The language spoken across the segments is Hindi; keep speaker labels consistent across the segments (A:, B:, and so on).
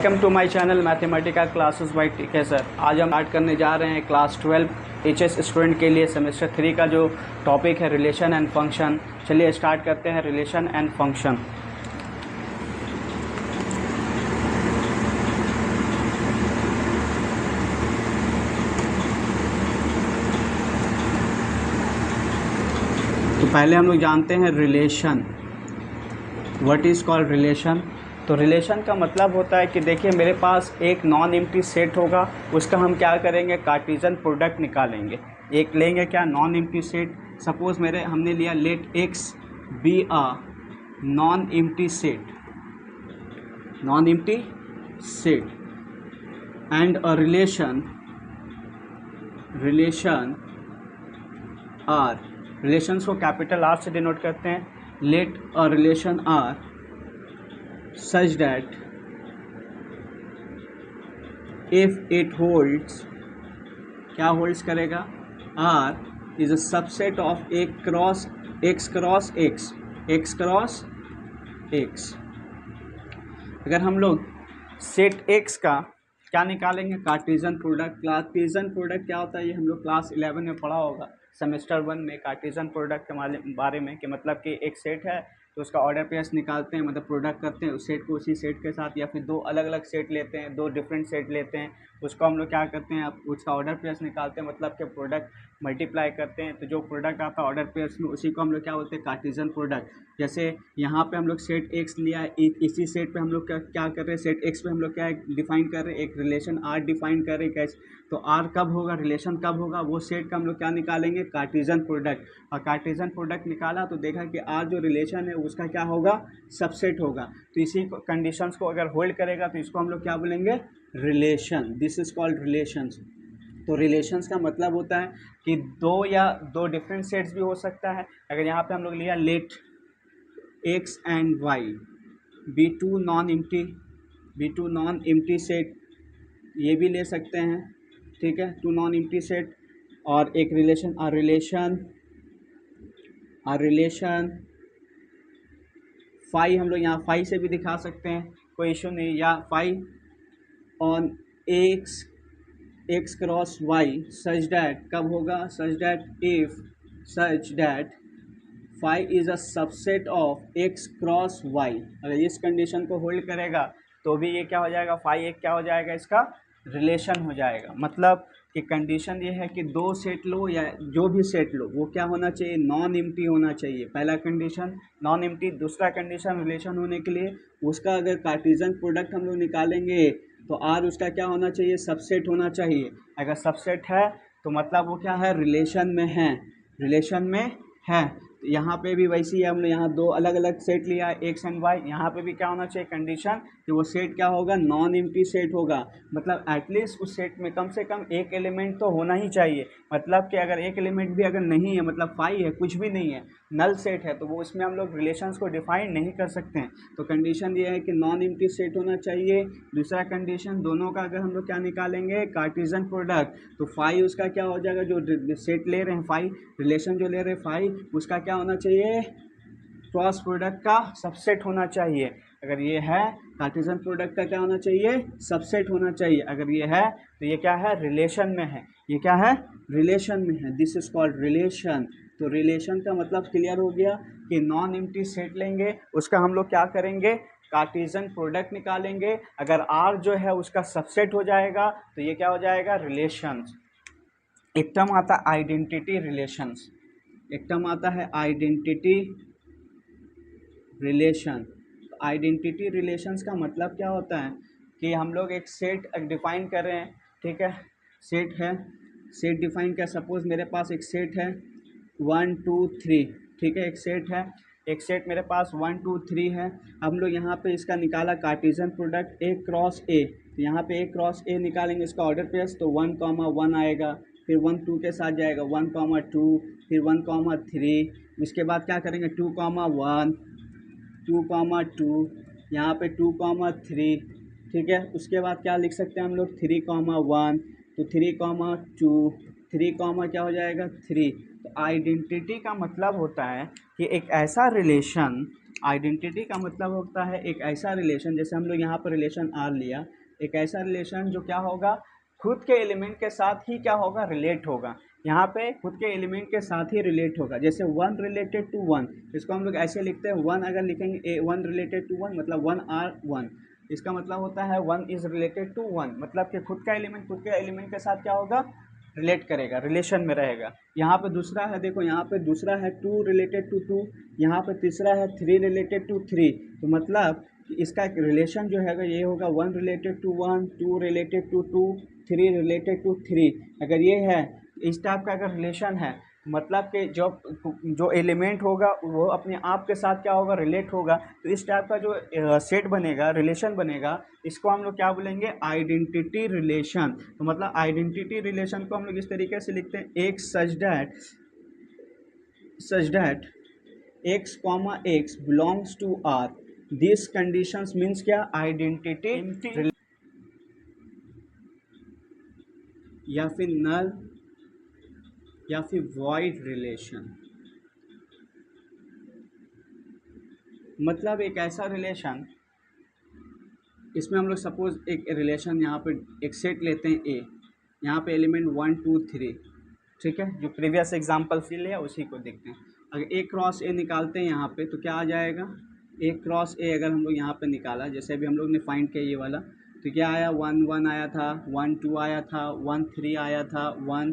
A: Welcome to my channel Mathematica classes by TK sir. आज हम स्टार्ट करने जा रहे हैं क्लास 12 एचएस स्टूडेंट के लिए सेमेस्टर 3 का जो टॉपिक है रिलेशन एंड फंक्शन। चलिए स्टार्ट करते हैं रिलेशन एंड फंक्शन। तो पहले हम लोग जानते हैं relation. What is called relation. तो रिलेशन का मतलब होता है कि देखिए मेरे पास एक नॉन एम्प्टी सेट होगा, उसका हम क्या करेंगे, कार्टेशियन प्रोडक्ट निकालेंगे। एक लेंगे क्या, नॉन एम्प्टी सेट। सपोज हमने लिया let X be a non empty set, non empty set and a relation R. Relations को कैपिटल आर से डिनोट करते हैं। Let a relation R such that if it holds, क्या होल्ड्स करेगा, R is a subset of A cross X cross X, X cross X। अगर हम लोग सेट X का क्या निकालेंगे, कार्टेशियन प्रोडक्ट। कार्टेशियन प्रोडक्ट क्या होता है, ये हम लोग क्लास 11 में पढ़ा होगा, सेमेस्टर 1 में कार्टेशियन प्रोडक्ट के बारे में। कि मतलब कि एक सेट है तो उसका ऑर्डर पेयर्स निकालते हैं, मतलब प्रोडक्ट करते हैं उस सेट को उसी सेट के साथ, या फिर दो अलग अलग सेट लेते हैं, दो डिफरेंट सेट लेते हैं, उसको हम लोग क्या करते हैं, उसका ऑर्डर पेयर्स निकालते हैं, मतलब कि प्रोडक्ट मल्टीप्लाई करते हैं। तो जो प्रोडक्ट आता है ऑर्डर पेयर्स में उसी को हम लोग क्या बोलते हैं, कार्टेशियन प्रोडक्ट। जैसे यहाँ पे हम लोग सेट एक्स लिया, इसी सेट पे हम लोग क्या कर रहे हैं, सेट एक्स पे हम लोग क्या डिफाइन कर रहे हैं, एक रिलेशन आर डिफाइन कर रहे हैं। कैसे, तो आर कब होगा, रिलेशन कब होगा, वो सेट का हम लोग क्या निकालेंगे, कार्टेशियन प्रोडक्ट। और कार्टेशियन प्रोडक्ट निकाला तो देखा कि आर जो रिलेशन है उसका क्या होगा, सबसेट होगा। तो इसी कंडीशंस को अगर होल्ड करेगा तो इसको हम लोग क्या बोलेंगे, relation. This is called relations. तो रिलेशंस का मतलब होता है कि दो डिफरेंट सेट्स भी हो सकता है। अगर यहाँ पे हम लोग लिया let X and Y be two non empty set, ये भी ले सकते हैं, ठीक है, टू नॉन एम्प्टी सेट। और एक रिलेशन फाई, हम लोग यहाँ फाई से भी दिखा सकते हैं, कोई इशू नहीं। या phi on X cross Y such that, कब होगा, such that phi is a subset of X cross Y. अगर इस कंडीशन को होल्ड करेगा तो भी ये क्या हो जाएगा, फाई एक क्या हो जाएगा, इसका रिलेशन हो जाएगा। मतलब कि कंडीशन ये है कि दो सेट लो या जो भी सेट लो वो क्या होना चाहिए, नॉन एम्प्टी होना चाहिए। पहला कंडीशन नॉन एम्प्टी। दूसरा कंडीशन रिलेशन होने के लिए उसका अगर कार्टेशियन प्रोडक्ट हम लोग निकालेंगे तो आर उसका क्या होना चाहिए, सबसेट होना चाहिए। अगर सबसेट है तो मतलब वो क्या है, रिलेशन में है। तो यहाँ पे भी वैसे ही हमने यहाँ दो अलग अलग सेट लिया है, एक्स एंड वाई। यहाँ पे भी क्या होना चाहिए कंडीशन, कि वो सेट क्या होगा, नॉन एम्प्टी सेट होगा। मतलब एटलीस्ट उस सेट में कम से कम एक एलिमेंट तो होना ही चाहिए। मतलब कि अगर एक एलिमेंट भी अगर नहीं है, मतलब फाई है, कुछ भी नहीं है, नल सेट है, तो वो उसमें हम लोग रिलेशंस को डिफाइन नहीं कर सकते हैं। तो कंडीशन ये है कि नॉन एम्प्टी सेट होना चाहिए। दूसरा कंडीशन, दोनों का अगर हम लोग क्या निकालेंगे, कार्टेशियन प्रोडक्ट, तो फाई उसका क्या हो जाएगा, जो सेट ले रहे हैं फाई, रिलेशन जो ले रहे हैं फाई, उसका क्या होना चाहिए, क्रॉस प्रोडक्ट का सबसेट होना चाहिए। अगर ये है, कार्टेशियन प्रोडक्ट का क्या होना चाहिए, सबसेट होना चाहिए। अगर ये है तो ये क्या है, रिलेशन में है। ये क्या है, रिलेशन में है। This is called relation. तो रिलेशन का मतलब क्लियर हो गया कि नॉन एम्प्टी सेट लेंगे, उसका हम लोग क्या करेंगे, कार्टेशियन प्रोडक्ट निकालेंगे। अगर आर जो है उसका सबसेट हो जाएगा तो ये क्या हो जाएगा, रिलेशंस। एक टर्म आता है आइडेंटिटी रिलेशंस, एक टर्म आता है आइडेंटिटी रिलेशन। आइडेंटिटी रिलेशंस का मतलब क्या होता है कि हम लोग एक सेट डिफाइन कर रहे हैं, ठीक है, सेट है, सेट डिफाइन कर, सपोज मेरे पास एक सेट है 1 2 3, ठीक है, एक सेट है, एक सेट मेरे पास 1 2 3 है। हम लोग यहाँ पे इसका निकाला कार्टेशियन प्रोडक्ट ए क्रॉस ए, तो यहाँ पे ए क्रॉस ए निकालेंगे, इसका ऑर्डर पेयर्स, तो 1, 1 आएगा, फिर 1 2 के साथ जाएगा 1, 2, फिर 1, 3, उसके बाद क्या करेंगे 2, 1, 2, 2, यहाँ पे 2, 3, ठीक है। उसके बाद क्या लिख सकते हैं हम लोग 3, 1, तो 3, 2, 3, क्या हो जाएगा 3। तो आइडेंटिटी का मतलब होता है कि एक ऐसा रिलेशन आइडेंटिटी का मतलब होता है एक ऐसा रिलेशन, जैसे हम लोग यहाँ पर रिलेशन आर लिया, एक ऐसा रिलेशन जो क्या होगा, खुद के एलिमेंट के साथ ही क्या होगा, रिलेट होगा। यहाँ पे खुद के एलिमेंट के साथ ही रिलेट होगा। जैसे वन रिलेटेड टू वन, इसको हम लोग ऐसे लिखते हैं, वन अगर लिखेंगे वन रिलेटेड टू वन मतलब वन आर वन, इसका मतलब होता है one is related to one, मतलब कि खुद का एलिमेंट खुद के एलिमेंट के साथ क्या होगा, रिलेट करेगा, रिलेशन में रहेगा। यहाँ पे दूसरा है, देखो यहाँ पे दूसरा है टू रिलेटेड टू टू, यहाँ पे तीसरा है थ्री रिलेटेड टू थ्री, तो मतलब इसका एक रिलेशन जो है ये होगा one related to one, two related to two, three related to three. अगर ये है इस टाइप का अगर रिलेशन है, मतलब कि जो एलिमेंट होगा वो अपने आप के साथ क्या होगा, रिलेट होगा। तो इस टाइप का जो सेट बनेगा, रिलेशन बनेगा, इसको हम लोग क्या बोलेंगे, आइडेंटिटी रिलेशन। तो मतलब आइडेंटिटी रिलेशन को हम लोग इस तरीके से लिखते हैं, एक such that X comma X belongs to R, this conditions means क्या, आइडेंटिटी या फिर नल या फिर वॉइड रिलेशन। मतलब एक ऐसा रिलेशन, इसमें हम लोग सपोज एक रिलेशन यहाँ पे एक सेट लेते हैं ए, यहाँ पे एलिमेंट वन टू थ्री, ठीक है, जो प्रीवियस एग्जांपल से लिया उसी को देखते हैं। अगर ए क्रॉस ए निकालते हैं यहाँ पे तो क्या आ जाएगा, ए क्रॉस ए अगर हम लोग यहाँ पे निकाला, जैसे अभी हम लोग ने फाइंड किया ये वाला, तो क्या आया, वन वन आया था, वन टू आया था, वन थ्री आया था, वन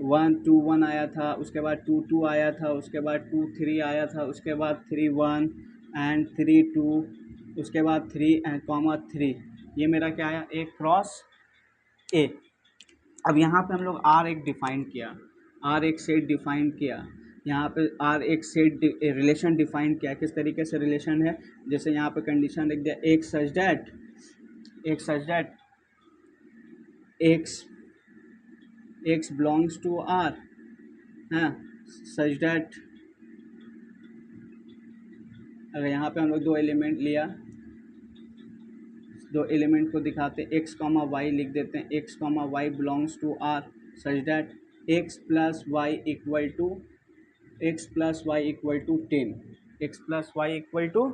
A: वन टू वन आया था, उसके बाद टू टू आया था, उसके बाद टू थ्री आया था, उसके बाद three one and three two, उसके बाद थ्री एंड कॉमा थ्री। ये मेरा क्या आया, ए क्रॉस ए। अब यहाँ पे हम लोग आर एक डिफाइन किया, आर एक सेट डिफाइन किया, यहाँ पे आर एक सेट रिलेशन डिफाइन किया। किस तरीके से रिलेशन है, जैसे यहाँ पे कंडीशन लिख दिया, एक such that X belongs to R, हाँ, सच दैट, अगर यहाँ पे हम लोग दो एलिमेंट लिया, दो एलिमेंट को दिखाते हैं, एक्स कॉमा वाई लिख देते हैं, X comma Y belongs to R such that X plus Y equal to 10, X plus Y equal to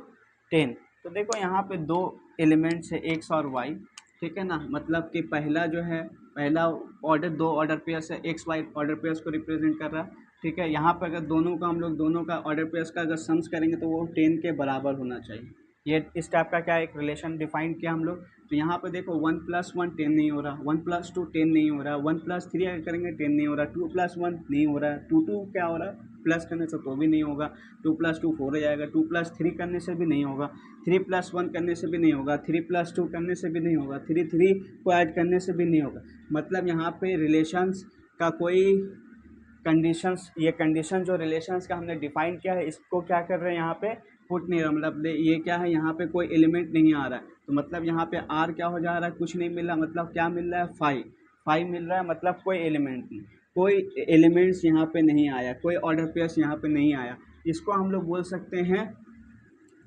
A: 10। तो देखो यहाँ पे दो एलिमेंट्स है एक्स और वाई, ठीक है ना, मतलब कि पहला जो है, पहला ऑर्डर, दो ऑर्डर पेयर्स है, एक्स वाई ऑर्डर पेयर्स को रिप्रेजेंट कर रहा है, ठीक है। यहाँ पर अगर दोनों का हम लोग दोनों का ऑर्डर पेयर्स का अगर सम्स करेंगे तो वो 10 के बराबर होना चाहिए। ये इस टाइप का क्या एक रिलेशन डिफाइन किया हम लोग। तो यहाँ पे देखो वन प्लस वन 10 नहीं हो रहा, वन प्लस टू 10 नहीं हो रहा, वन प्लस थ्री अगर करेंगे 10 नहीं हो रहा, टू प्लस वन नहीं हो रहा, टू टू क्या हो रहा है, प्लस करने से तो भी नहीं होगा, टू प्लस टू 4 हो जाएगा, टू प्लस थ्री करने से भी नहीं होगा, थ्री प्लस वन करने से भी नहीं होगा, थ्री प्लस टू करने से भी नहीं होगा, थ्री थ्री को ऐड करने से भी नहीं होगा। मतलब यहाँ पे रिलेशंस का कोई कंडीशंस, ये कंडीशन जो रिलेशंस का हमने डिफाइन किया है, इसको क्या कर रहे हैं यहाँ पे पुट नहीं रहा, मतलब ये क्या है, यहाँ पे कोई एलिमेंट नहीं आ रहा है, तो मतलब यहाँ पे आर क्या हो जा रहा है, कुछ नहीं मिल रहा, मतलब क्या मिल रहा है, फाइव मिल रहा है, मतलब कोई एलिमेंट नहीं, कोई एलिमेंट्स यहाँ पे नहीं आया, कोई ऑर्डर पेयर्स यहाँ पे नहीं आया। इसको हम लोग बोल सकते हैं,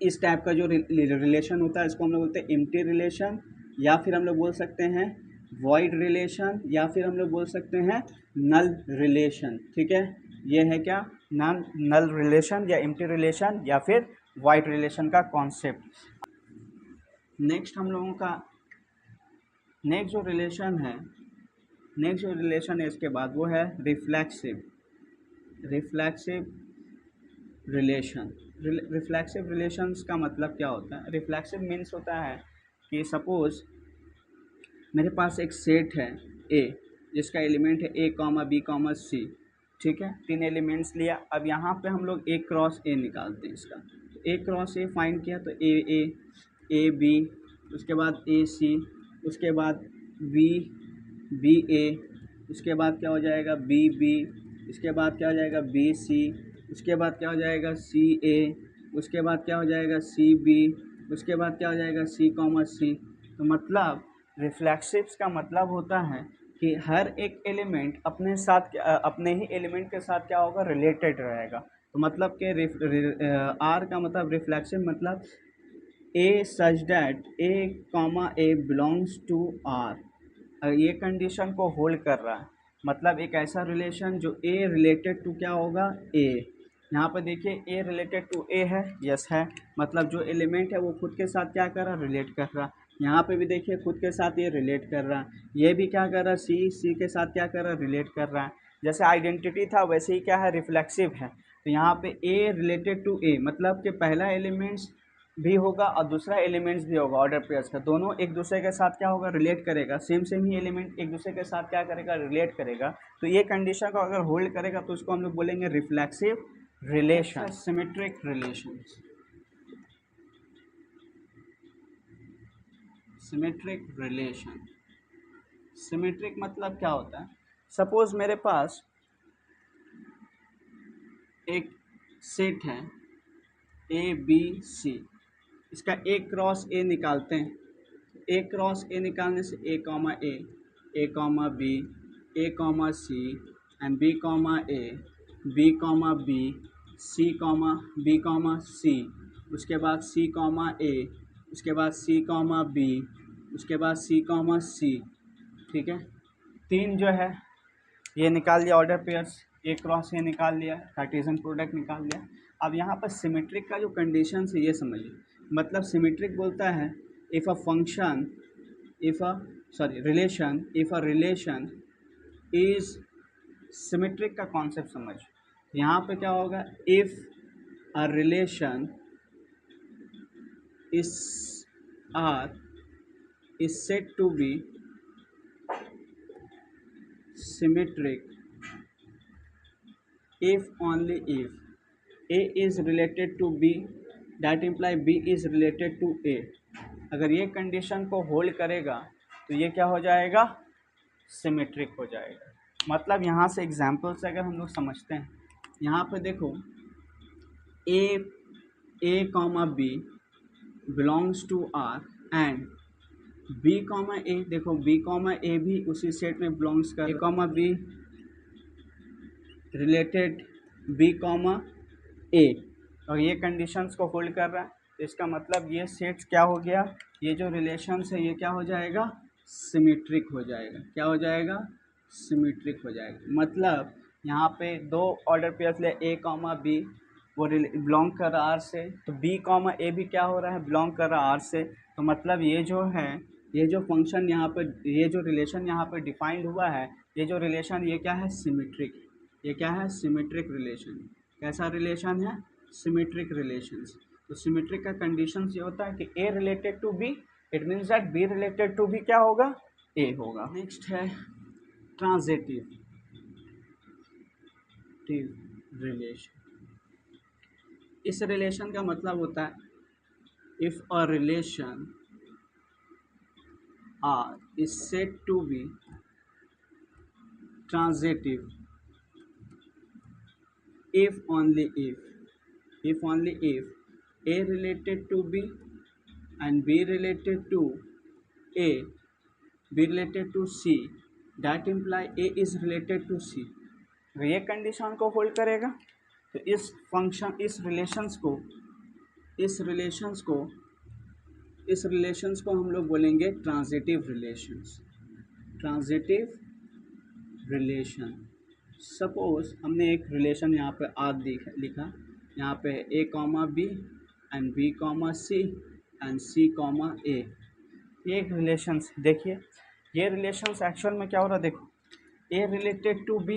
A: इस टाइप का जो रिलेशन होता है इसको हम लोग बोलते हैं एम्प्टी रिलेशन, या फिर हम लोग बोल सकते हैं वॉइड रिलेशन, या फिर हम लोग बोल सकते हैं नल रिलेशन, ठीक है। ये है क्या, नल रिलेशन या एम्प्टी रिलेशन या फिर वॉइड रिलेशन का कॉन्सेप्ट। नेक्स्ट हम लोगों का नेक्स्ट जो रिलेशन है इसके बाद वो है रिफ्लेक्सिव रिलेशन। रिफ्लेक्सिव रिलेशंस का मतलब क्या होता है, रिफ्लेक्सिव मीन्स होता है कि सपोज मेरे पास एक सेट है ए, जिसका एलिमेंट है ए कॉमा बी कॉमा सी, ठीक है, तीन एलिमेंट्स लिया। अब यहाँ पे हम लोग ए क्रॉस ए निकालते हैं इसका, तो ए क्रॉस ए फाइंड किया तो ए बी, उसके बाद ए सी, उसके बाद बी ए, उसके बाद क्या हो जाएगा बी बी, उसके बाद क्या हो जाएगा बी सी, उसके बाद क्या हो जाएगा सी ए, उसके बाद क्या हो जाएगा सी बी, उसके बाद क्या हो जाएगा सी कॉमा सी। तो मतलब रिफ्लेक्सिव्स का मतलब होता है कि हर एक एलिमेंट अपने साथ अपने ही एलिमेंट के साथ क्या होगा, रिलेटेड रहेगा। तो मतलब कि आर का मतलब रिफ्लेक्सिव मतलब A such that A comma A belongs to R, ये कंडीशन को होल्ड कर रहा है। मतलब एक ऐसा रिलेशन जो ए रिलेटेड टू क्या होगा, ए, यहाँ पे देखिए ए रिलेटेड टू ए है, यस है, मतलब जो एलिमेंट है वो खुद के साथ क्या कर रहा है, रिलेट कर रहा। यहाँ पे भी देखिए खुद के साथ ये रिलेट कर रहा, ये भी क्या कर रहा है, सी के साथ क्या कर रहा है, रिलेट कर रहा है। जैसे आइडेंटिटी था वैसे ही क्या है, रिफ्लेक्सिव है। तो यहाँ पे ए रिलेटेड टू ए मतलब कि पहला एलिमेंट्स भी होगा और दूसरा एलिमेंट्स भी होगा ऑर्डर पेयर्स का, दोनों एक दूसरे के साथ क्या होगा, रिलेट करेगा, सेम ही एलिमेंट एक दूसरे के साथ क्या करेगा, रिलेट करेगा। तो ये कंडीशन को अगर होल्ड करेगा तो उसको हम लोग बोलेंगे reflexive relation. Symmetric relation, symmetric relation, symmetric मतलब क्या होता है, सपोज मेरे पास एक सेट है ए बी सी, इसका ए क्रॉस ए निकालते हैं। ए क्रॉस ए निकालने से A comma B, A comma C and B comma A, B comma B, C comma B comma C, उसके बाद सी कॉमा ए, उसके बाद सी कॉमा बी, उसके बाद सी कॉमा सी। ठीक है, तीन जो है ये निकाल लिया ऑर्डर पेयर्स, ए क्रॉस ए निकाल लिया, कार्टेशियन प्रोडक्ट निकाल लिया। अब यहाँ पर सिमेट्रिक का जो कंडीशन है ये समझिए, मतलब सिमेट्रिक बोलता है if a function, if a relation is symmetric का कॉन्सेप्ट समझ। यहाँ पे क्या होगा, if a relation is said to be symmetric if only if A is related to B, that imply B is related to A। अगर ये कंडीशन को होल्ड करेगा तो ये क्या हो जाएगा, सिमेट्रिक हो जाएगा। मतलब यहाँ से एग्जाम्पल से अगर हम लोग समझते हैं, यहाँ पे देखो A comma B belongs to R and B comma A, देखो बी कॉमा ए भी उसी सेट में बिलोंग्स कर, A comma B related B comma A, और ये कंडीशंस को होल्ड कर रहा है। तो इसका मतलब ये सेट्स क्या हो गया, ये जो रिलेशंस है ये क्या हो जाएगा, सिमेट्रिक हो जाएगा। क्या हो जाएगा, सिमेट्रिक हो जाएगा। मतलब यहाँ पे दो ऑर्डर पेयर्स ले ए कॉमा बी, वो बिलोंग कर रहा आर से, तो बी कॉमा ए भी क्या हो रहा है, बिलोंग कर रहा आर से। तो मतलब ये जो है, ये जो फंक्शन यहाँ पर, ये जो रिलेशन यहाँ पर डिफाइंड हुआ है, ये जो रिलेशन ये क्या है, सिमेट्रिक। ये क्या है, सिमेट्रिक रिलेशन। कैसा रिलेशन है, सिमेट्रिक रिलेशंस। तो सिमेट्रिक का कंडीशंस ये होता है कि A related to B, it means that B related to B क्या होगा, ए होगा। नेक्स्ट है ट्रांजिटिव रिलेशन। इस रिलेशन का मतलब होता है if a relation R is said to be transitive if only if A related to B and B related to A, B related to C, that imply A is related to C। तो ये कंडीशन को होल्ड करेगा तो इस फंक्शन, इस रिलेशंस को हम लोग बोलेंगे transitive relations. Transitive relation, suppose हमने एक रिलेशन यहाँ पे आर लिखा, यहाँ पे A comma B and B comma C and C comma A, ये एक रिलेशंस। देखिए ये रिलेशंस एक्चुअल में क्या हो रहा है, देखो A related to B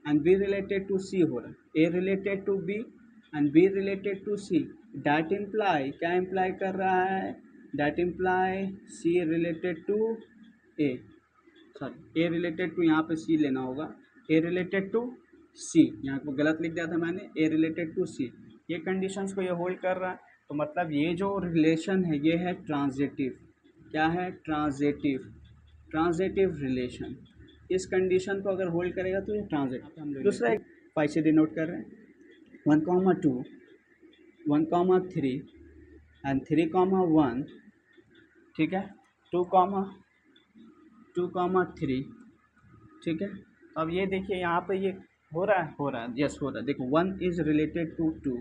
A: and B related to C हो रहा है, A related to B and B related to C, that imply, क्या इम्प्लाई कर रहा है, that imply C related to A, sorry A related to, यहाँ पे सी लेना होगा, ए रिलेटेड टू सी, यहाँ को गलत लिख दिया था मैंने, ए रिलेटेड टू सी। ये कंडीशंस को ये होल्ड कर रहा है। तो मतलब ये जो रिलेशन है ये है ट्रांजिटिव। क्या है, ट्रांजिटिव रिलेशन। इस कंडीशन को अगर होल्ड करेगा तो ये ट्रांजिटिव। दूसरा एक 5 से डिनोट कर रहे हैं, 1,2, 1,3 एंड 3,1, ठीक है, 2,3, ठीक है। अब ये देखिए यहाँ पे ये हो रहा है, यस हो रहा है। देखो 1 is related to 2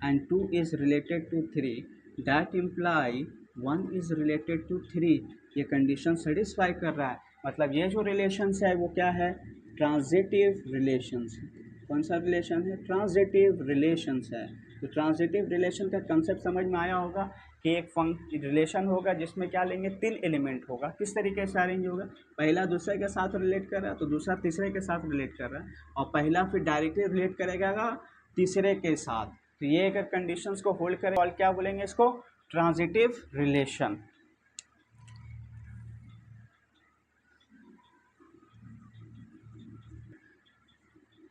A: and 2 is related to 3, that imply 1 is related to 3। ये कंडीशन सेटिस्फाई कर रहा है। मतलब ये जो रिलेशंस है वो क्या है, ट्रांजिटिव रिलेशंस है। कौन सा रिलेशन है, ट्रांजिटिव रिलेशंस है। तो ट्रांजिटिव रिलेशन का कंसेप्ट समझ में आया होगा कि एक रिलेशन होगा जिसमें क्या लेंगे, 3 एलिमेंट होगा। किस तरीके से अरेंज होगा, पहला दूसरे के साथ रिलेट कर रहा है तो दूसरा तीसरे के साथ रिलेट कर रहा है, और पहला फिर डायरेक्टली रिलेट करेगा तीसरे के साथ। तो ये अगर कंडीशंस को होल्ड करें और क्या बोलेंगे इसको, transitive relation.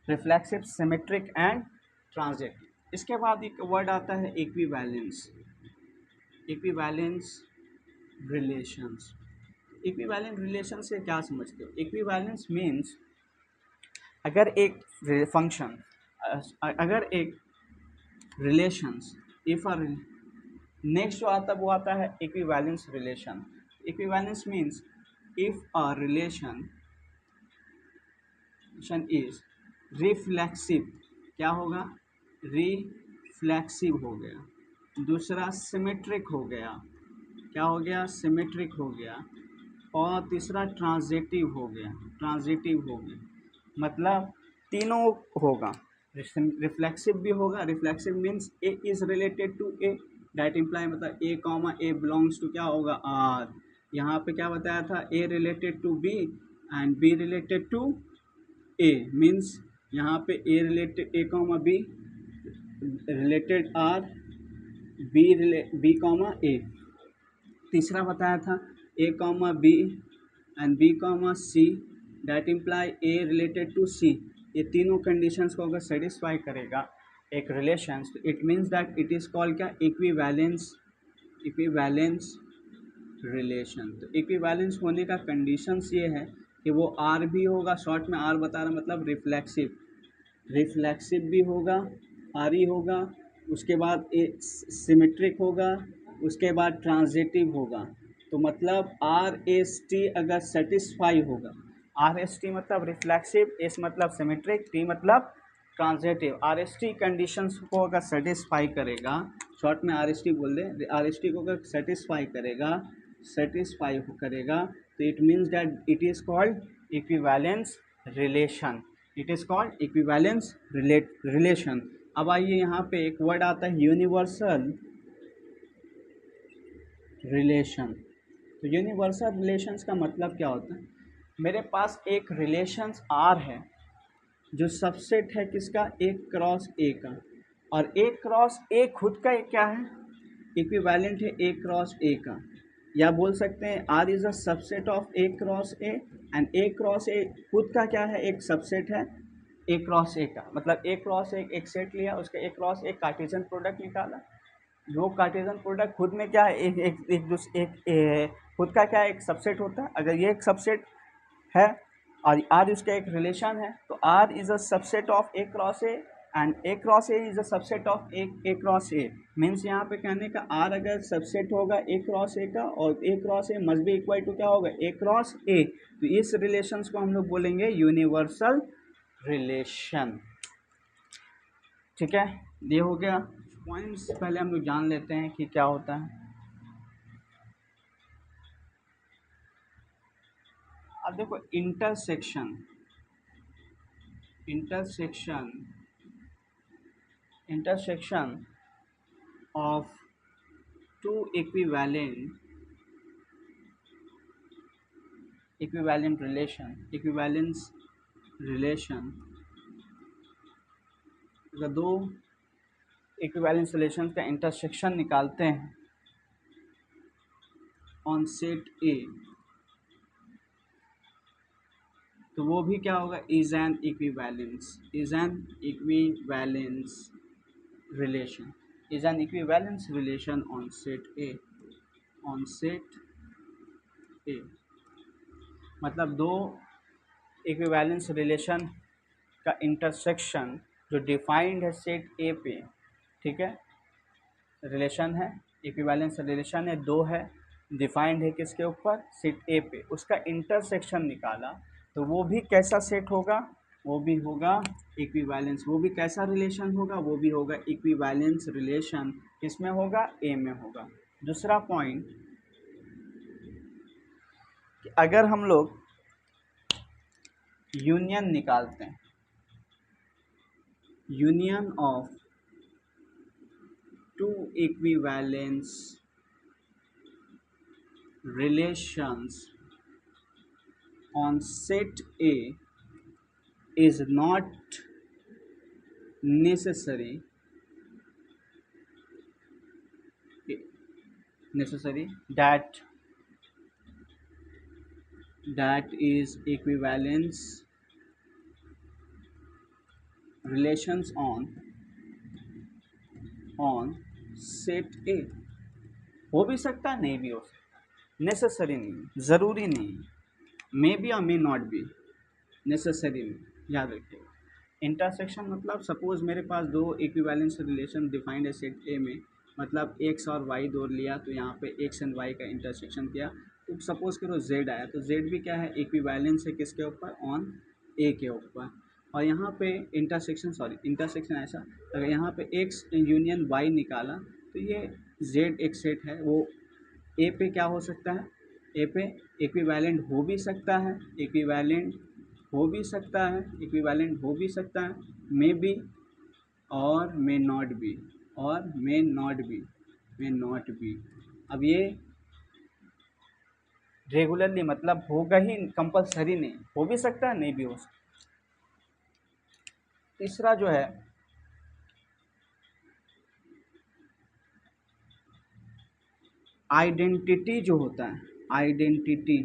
A: Reflexive, symmetric and transitive. इसके बाद एक वर्ड आता है equivalence. Equivalence relations. Equivalent relation से क्या समझते हो, इक्विवेलेंस मीन्स अगर एक फंक्शन, अगर एक रिलेशंस, इफ अ नेक्स्ट जो आता है वो आता है equivalence relation. Equivalence means if a relation is reflexive, क्या होगा, रिफ्लेक्सिव हो गया। दूसरा सिमेट्रिक हो गया, क्या हो गया, सिमेट्रिक हो गया। और तीसरा ट्रांजिटिव हो गया, ट्रांजिटिव हो गया। मतलब तीनों होगा, रिफ्लेक्सिव भी होगा। Reflexive means A is related to A, that imply मतलब A comma A belongs to क्या होगा, आर। यहाँ पे क्या बताया था, A related to B and B related to A, means यहाँ पे A related, A comma B related R, B comma A. तीसरा बताया था A comma B and B comma C, that imply A related to C. ये तीनों कंडीशंस को अगर सेटिस्फाई करेगा एक रिलेशन, तो it means that it is called क्या, इक्विवेलेंस, इक्विवेलेंस रिलेशन। तो इक्विवेलेंस होने का कंडीशंस ये है कि वो आर भी होगा, शॉर्ट में आर बता रहा मतलब रिफ्लेक्सिव, रिफ्लेक्सिव भी होगा, आर ही होगा। उसके बाद ए सिमेट्रिक होगा, उसके बाद ट्रांजिटिव होगा। तो मतलब आर एस टी अगर सेटिस्फाई होगा, आर एस टी मतलब रिफ्लेक्सिव, एस मतलब सिमेट्रिक, टी मतलब transitive, R S T conditions को अगर सेटिस्फाई करेगा, शॉर्ट में आर एस टी बोल दें, आर एस टी को अगर सेटिस्फाई करेगा, सेटिस्फाई करेगा, तो it means that it is called equivalence relation. It is called equivalence relation. अब आइए यहाँ पे एक वर्ड आता है यूनिवर्सल रिलेशन। तो यूनिवर्सल रिलेशंस का मतलब क्या होता है, मेरे पास एक रिलेशंस आर है जो सबसेट है किसका, एक क्रॉस ए का, और एक क्रॉस ए खुद का एक क्या है, इक्विवेलेंट है ए क्रॉस ए का। या बोल सकते हैं R is a subset of A cross A and A cross A खुद का क्या है, एक सबसेट है ए क्रॉस ए का। मतलब ए क्रॉस ए एक सेट लिया, उसका ए क्रॉस एक कार्टेशियन प्रोडक्ट निकाला, वो कार्टेशियन प्रोडक्ट खुद में क्या है, खुद का क्या है, एक सबसेट होता है। अगर ये एक सबसेट है और आर उसका एक रिलेशन है, तो R is a subset of A cross A and A cross A is a subset of A cross A. Means यहाँ पे कहने का आर अगर सबसेट होगा ए क्रॉस ए का, और A cross A must be equal to क्या होगा, ए क्रॉस ए। तो इस रिलेशंस को हम लोग बोलेंगे यूनिवर्सल रिलेशन। ठीक है, ये हो गया पॉइंट्स। पहले हम लोग जान लेते हैं कि क्या होता है। अब देखो intersection, intersection of two equivalent equivalence relation, अगर दो इक्विवेलेंस रिलेशन का इंटरसेक्शन निकालते हैं ऑन सेट ए, तो वो भी क्या होगा, is an equivalence, is an equivalence relation, is an equivalence relation on set A, on set ए। मतलब दो इक्विवेलेंस रिलेशन का इंटरसेक्शन जो डिफाइंड है सेट ए पे, ठीक है, रिलेशन है, इक्विवेलेंस रिलेशन है, दो है, डिफाइंड है किसके ऊपर, सेट ए पे, उसका इंटरसेक्शन निकाला, तो वो भी कैसा सेट होगा, वो भी होगा इक्विवेलेंस। वो भी कैसा रिलेशन होगा, वो भी होगा इक्विवेलेंस रिलेशन। किसमें होगा, ए में होगा। दूसरा पॉइंट कि अगर हम लोग यूनियन निकालते हैं, union of two equivalence relations on set A is not necessary that is equivalence relations on set A। हो भी सकता है, नहीं भी हो सकता, नेसेसरी नहीं, ज़रूरी नहीं, मे बी और मे नॉट बी, नेसेसरी नहीं, याद रखिएगा। इंटरसेक्शन मतलब सपोज मेरे पास दो इक्विवेलेंस रिलेशन डिफाइंड है सेट ए में, मतलब एक्स और वाई दो लिया, तो यहाँ पे एक्स एंड वाई का इंटरसेक्शन किया, तो सपोज करो जेड आया, तो जेड भी क्या है, इक्विवेलेंस है किसके ऊपर, ऑन ए के ऊपर। और यहाँ पे इंटरसेक्शन ऐसा, अगर यहाँ पे एक्स यूनियन वाई निकाला, तो ये जेड एक सेट है, वो ए पे क्या हो सकता है, ए पे इक्विवेलेंट हो भी सकता है, इक्विवेलेंट हो भी सकता है, इक्विवेलेंट हो भी सकता है, मे बी और मे नॉट बी, और मे नॉट बी। अब ये रेगुलरली मतलब होगा ही, कंपलसरी नहीं, हो भी सकता है, नहीं भी हो सकता। तीसरा जो है आइडेंटिटी जो होता है, आइडेंटिटी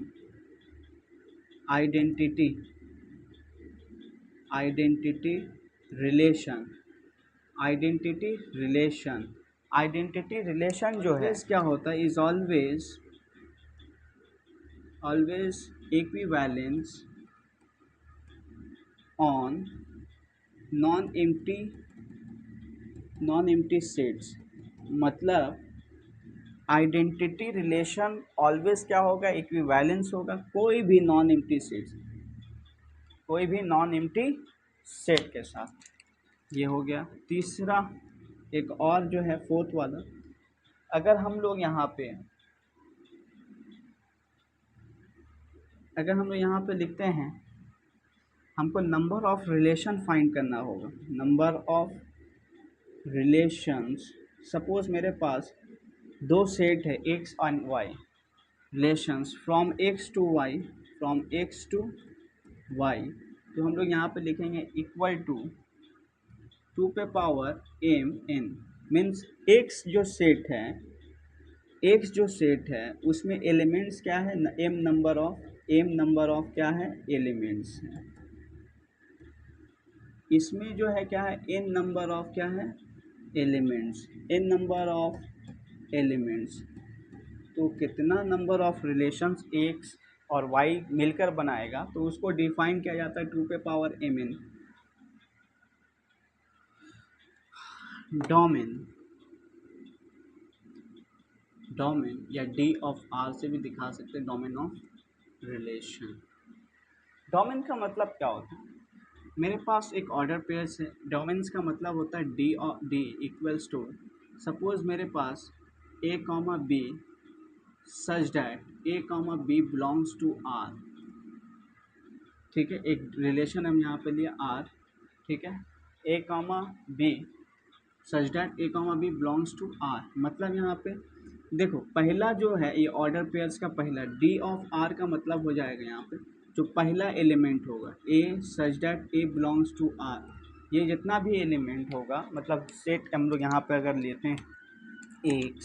A: रिलेशन जो है क्या होता है, is always equivalence on non empty sets. मतलब आइडेंटिटी रिलेशन ऑलवेज क्या होगा, इक्विवेलेंस होगा कोई भी नॉन एम्प्टी सेट के साथ। ये हो गया। तीसरा एक और जो है फोर्थ वाला, अगर हम लोग यहाँ पे लिखते हैं, हमको नंबर ऑफ रिलेशन फाइंड करना होगा, नंबर ऑफ रिलेशंस। सपोज मेरे पास दो सेट है X and Y, relations from X to Y, तो हम लोग यहाँ पे लिखेंगे इक्वल टू 2 पे power M N, means X जो सेट है उसमें एलिमेंट्स क्या है, एम नंबर ऑफ क्या है, एलिमेंट्स है। इसमें जो है क्या है, एन नंबर ऑफ क्या है, एलिमेंट्स। तो कितना नंबर ऑफ रिलेशंस एक्स और वाई मिलकर बनाएगा, तो उसको डिफाइन किया जाता है 2 पे पावर एम एन। डोमेन या डी ऑफ आर से भी दिखा सकते हैं, डोमेन ऑफ रिलेशन। डोमेन का मतलब क्या होता है, मेरे पास एक ऑर्डर पेयर्स है, डोमेन्स का मतलब होता है डी इक्वल्स टू, सपोज मेरे पास A comma B such that A comma B belongs to R, ठीक है, एक रिलेशन हम यहाँ पे लिया आर, ठीक है, A comma B such that A comma B belongs to R. मतलब यहाँ पे देखो पहला जो है ये ऑर्डर पेयर्स का पहला डी ऑफ आर का मतलब हो जाएगा यहाँ पे जो पहला एलिमेंट होगा A such that A belongs to R, ये जितना भी एलिमेंट होगा, मतलब सेट हम लोग यहाँ पे अगर लेते हैं एक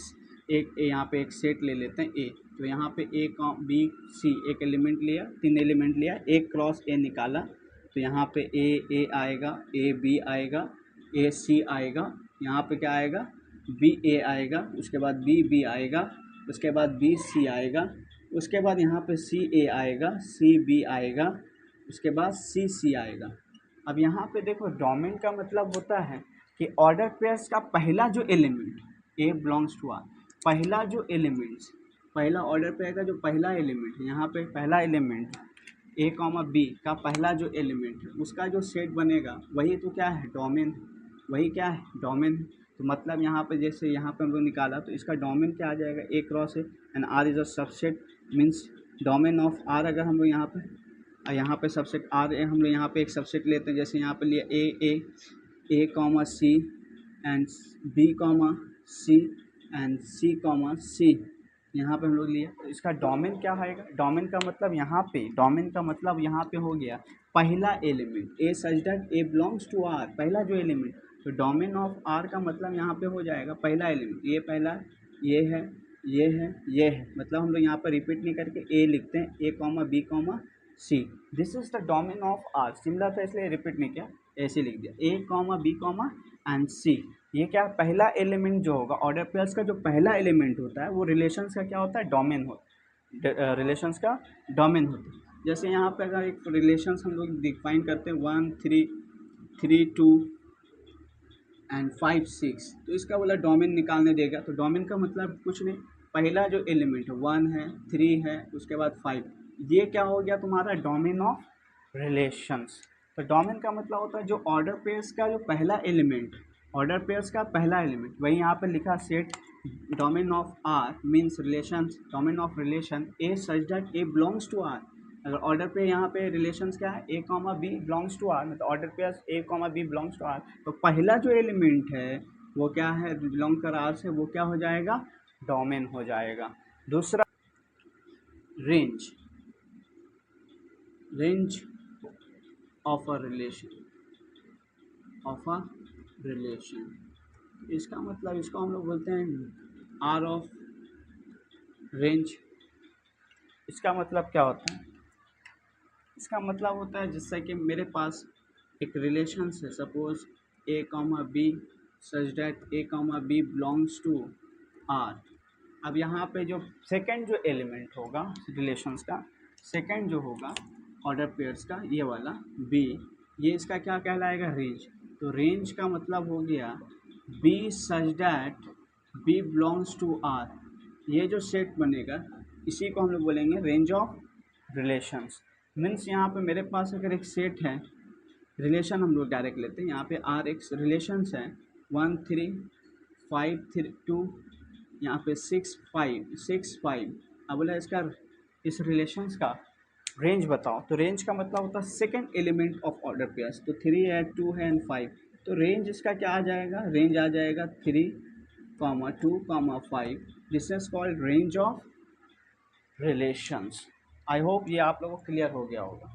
A: यहाँ पे एक सेट ले लेते हैं ए, तो यहाँ पे ए बी सी एक एलिमेंट लिया, 3 एलिमेंट लिया, ए क्रॉस ए निकाला, तो यहाँ पे ए आएगा, ए बी आएगा, ए सी आएगा, यहाँ पे क्या आएगा, बी ए आएगा, उसके बाद बी आएगा, उसके बाद बी सी आएगा, उसके बाद यहाँ पे सी ए आएगा, सी बी आएगा, उसके बाद सी आएगा। अब यहाँ पे देखो डोमेन का मतलब होता है कि ऑर्डर पेयर्स का पहला जो element A belongs to R, पहला जो एलिमेंट्स, पहला ऑर्डर पेयर का जो पहला एलिमेंट है, यहाँ पे पहला एलिमेंट ए कॉमा बी का पहला जो एलिमेंट है उसका जो सेट बनेगा वही तो क्या है, डोमेन, वही क्या है, डोमेन। तो मतलब यहाँ पे जैसे यहाँ पे हम लोग निकाला, तो इसका डोमेन क्या आ जाएगा, ए क्रॉस है and R is a subset, means domain of R. अगर हम लोग यहाँ पे सबसेट आर हम लोग यहाँ पे एक सबसेट लेते हैं, जैसे यहाँ पे लिया A comma C and B comma C and C comma C, यहाँ पे हम लोग लिया। तो इसका डोमेन क्या आएगा? डोमेन का मतलब यहाँ पे हो गया पहला element, A such that A belongs to R, पहला जो एलिमेंट। तो डोमेन ऑफ आर का मतलब यहाँ पे हो जाएगा पहला एलिमेंट, ये पहला, ये है, ये है, ये है, मतलब हम लोग यहाँ पर रिपीट नहीं करके ए लिखते हैं, A comma B comma C, this is the domain of R. Similar था इसलिए रिपीट नहीं किया, ऐसे लिख दिया, A comma B comma and C. ये क्या, पहला एलिमेंट जो होगा ऑर्डर पेयर्स का, जो पहला एलिमेंट होता है वो रिलेशंस का क्या होता है? डोमेन होता, रिलेशंस का डोमेन होता है। जैसे यहाँ पे अगर एक रिलेशंस हम लोग डिफाइन करते हैं 1 3 3 2 एंड 5 6, तो इसका बोला डोमेन निकालने देगा। तो डोमेन का मतलब कुछ नहीं, पहला जो एलिमेंट है 1 है, 3 है, उसके बाद 5, ये क्या हो गया तुम्हारा? Domain of relations. तो डोमेन का मतलब होता है जो ऑर्डर पेयर्स का जो पहला एलिमेंट, ऑर्डर पेयर्स का पहला एलिमेंट, वही यहाँ पे लिखा set domain of R means relations, domain of relation A such that A belongs to R. अगर ऑर्डर पे यहाँ पे रिलेशंस क्या है? A comma B belongs to R, मतलब order pairs A comma B belongs to R, तो पहला जो एलिमेंट है वो क्या है? बिलोंग कर आर से, वो क्या हो जाएगा? डोमेन हो जाएगा। दूसरा range, range of a relation, of a relation, इसका मतलब इसको हम लोग बोलते हैं आर ऑफ रेंज। इसका मतलब क्या होता है? इसका मतलब होता है जिससे कि मेरे पास एक रिलेशंस है, suppose A comma B such that A comma B belongs to R. अब यहाँ पे जो सेकंड जो एलिमेंट होगा रिलेशंस का, सेकंड जो होगा ऑर्डर पेयर्स का, ये वाला बी, ये इसका क्या कहलाएगा? रेंज। तो रेंज का मतलब हो गया B such that B belongs to R, ये जो सेट बनेगा इसी को हम लोग बोलेंगे रेंज ऑफ रिलेशंस। मीन्स यहाँ पे मेरे पास अगर एक सेट है, रिलेशन हम लोग डायरेक्ट लेते हैं, यहाँ पे आर एक रिलेशंस है 1 3 5 3 2, यहाँ पे 6 5 6 5। अब बोला इसका, इस रिलेशंस का रेंज बताओ। तो रेंज का मतलब होता है second element of order pairs, तो 3 है, 2 है एंड 5, तो रेंज इसका क्या आ जाएगा? रेंज आ जाएगा 3 2 5, this is called range of relations. I hope ये आप लोगों को क्लियर हो गया होगा।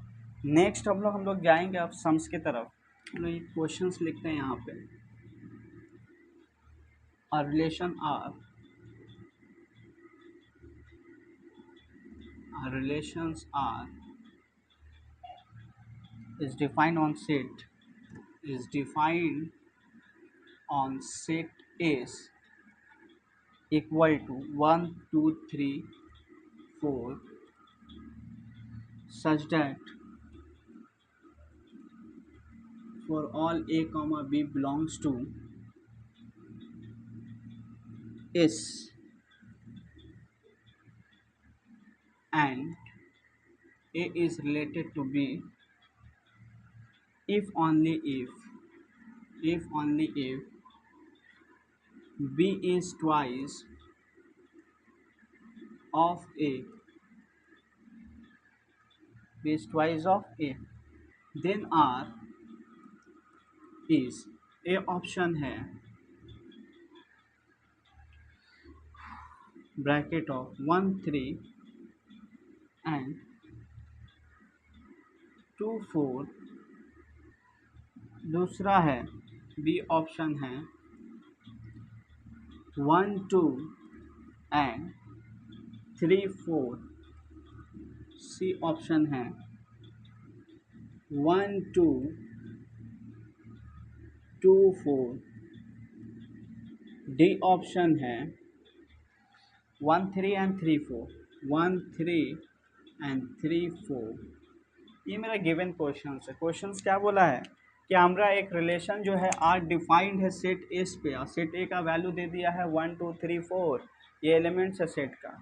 A: नेक्स्ट हम लोग जाएंगे अब सम्स की तरफ। हम लोग क्वेश्चंस लिखते हैं यहाँ पे, a relation R, a relations R is defined on set, is defined on set S equal to 1 2 3 4 such that for all a comma b belongs to S and A is related to B if only if only if B is twice of A, B is twice of A, then R is, A option है ब्रैकेट ऑफ 1 3 एंड 2 4, दूसरा है बी ऑप्शन है 1 2 एंड 3 4, सी ऑप्शन है 1 2 2 4, डी ऑप्शन है 1 3 एंड 3 4, 1 3 एंड 3 4। ये मेरा गिवन क्वेश्चन है। क्वेश्चन क्या बोला है कि हमारा एक रिलेशन जो है आर डिफाइंड है सेट एस पे, और सेट ए का वैल्यू दे दिया है 1 2 3 4, ये एलिमेंट्स है सेट का,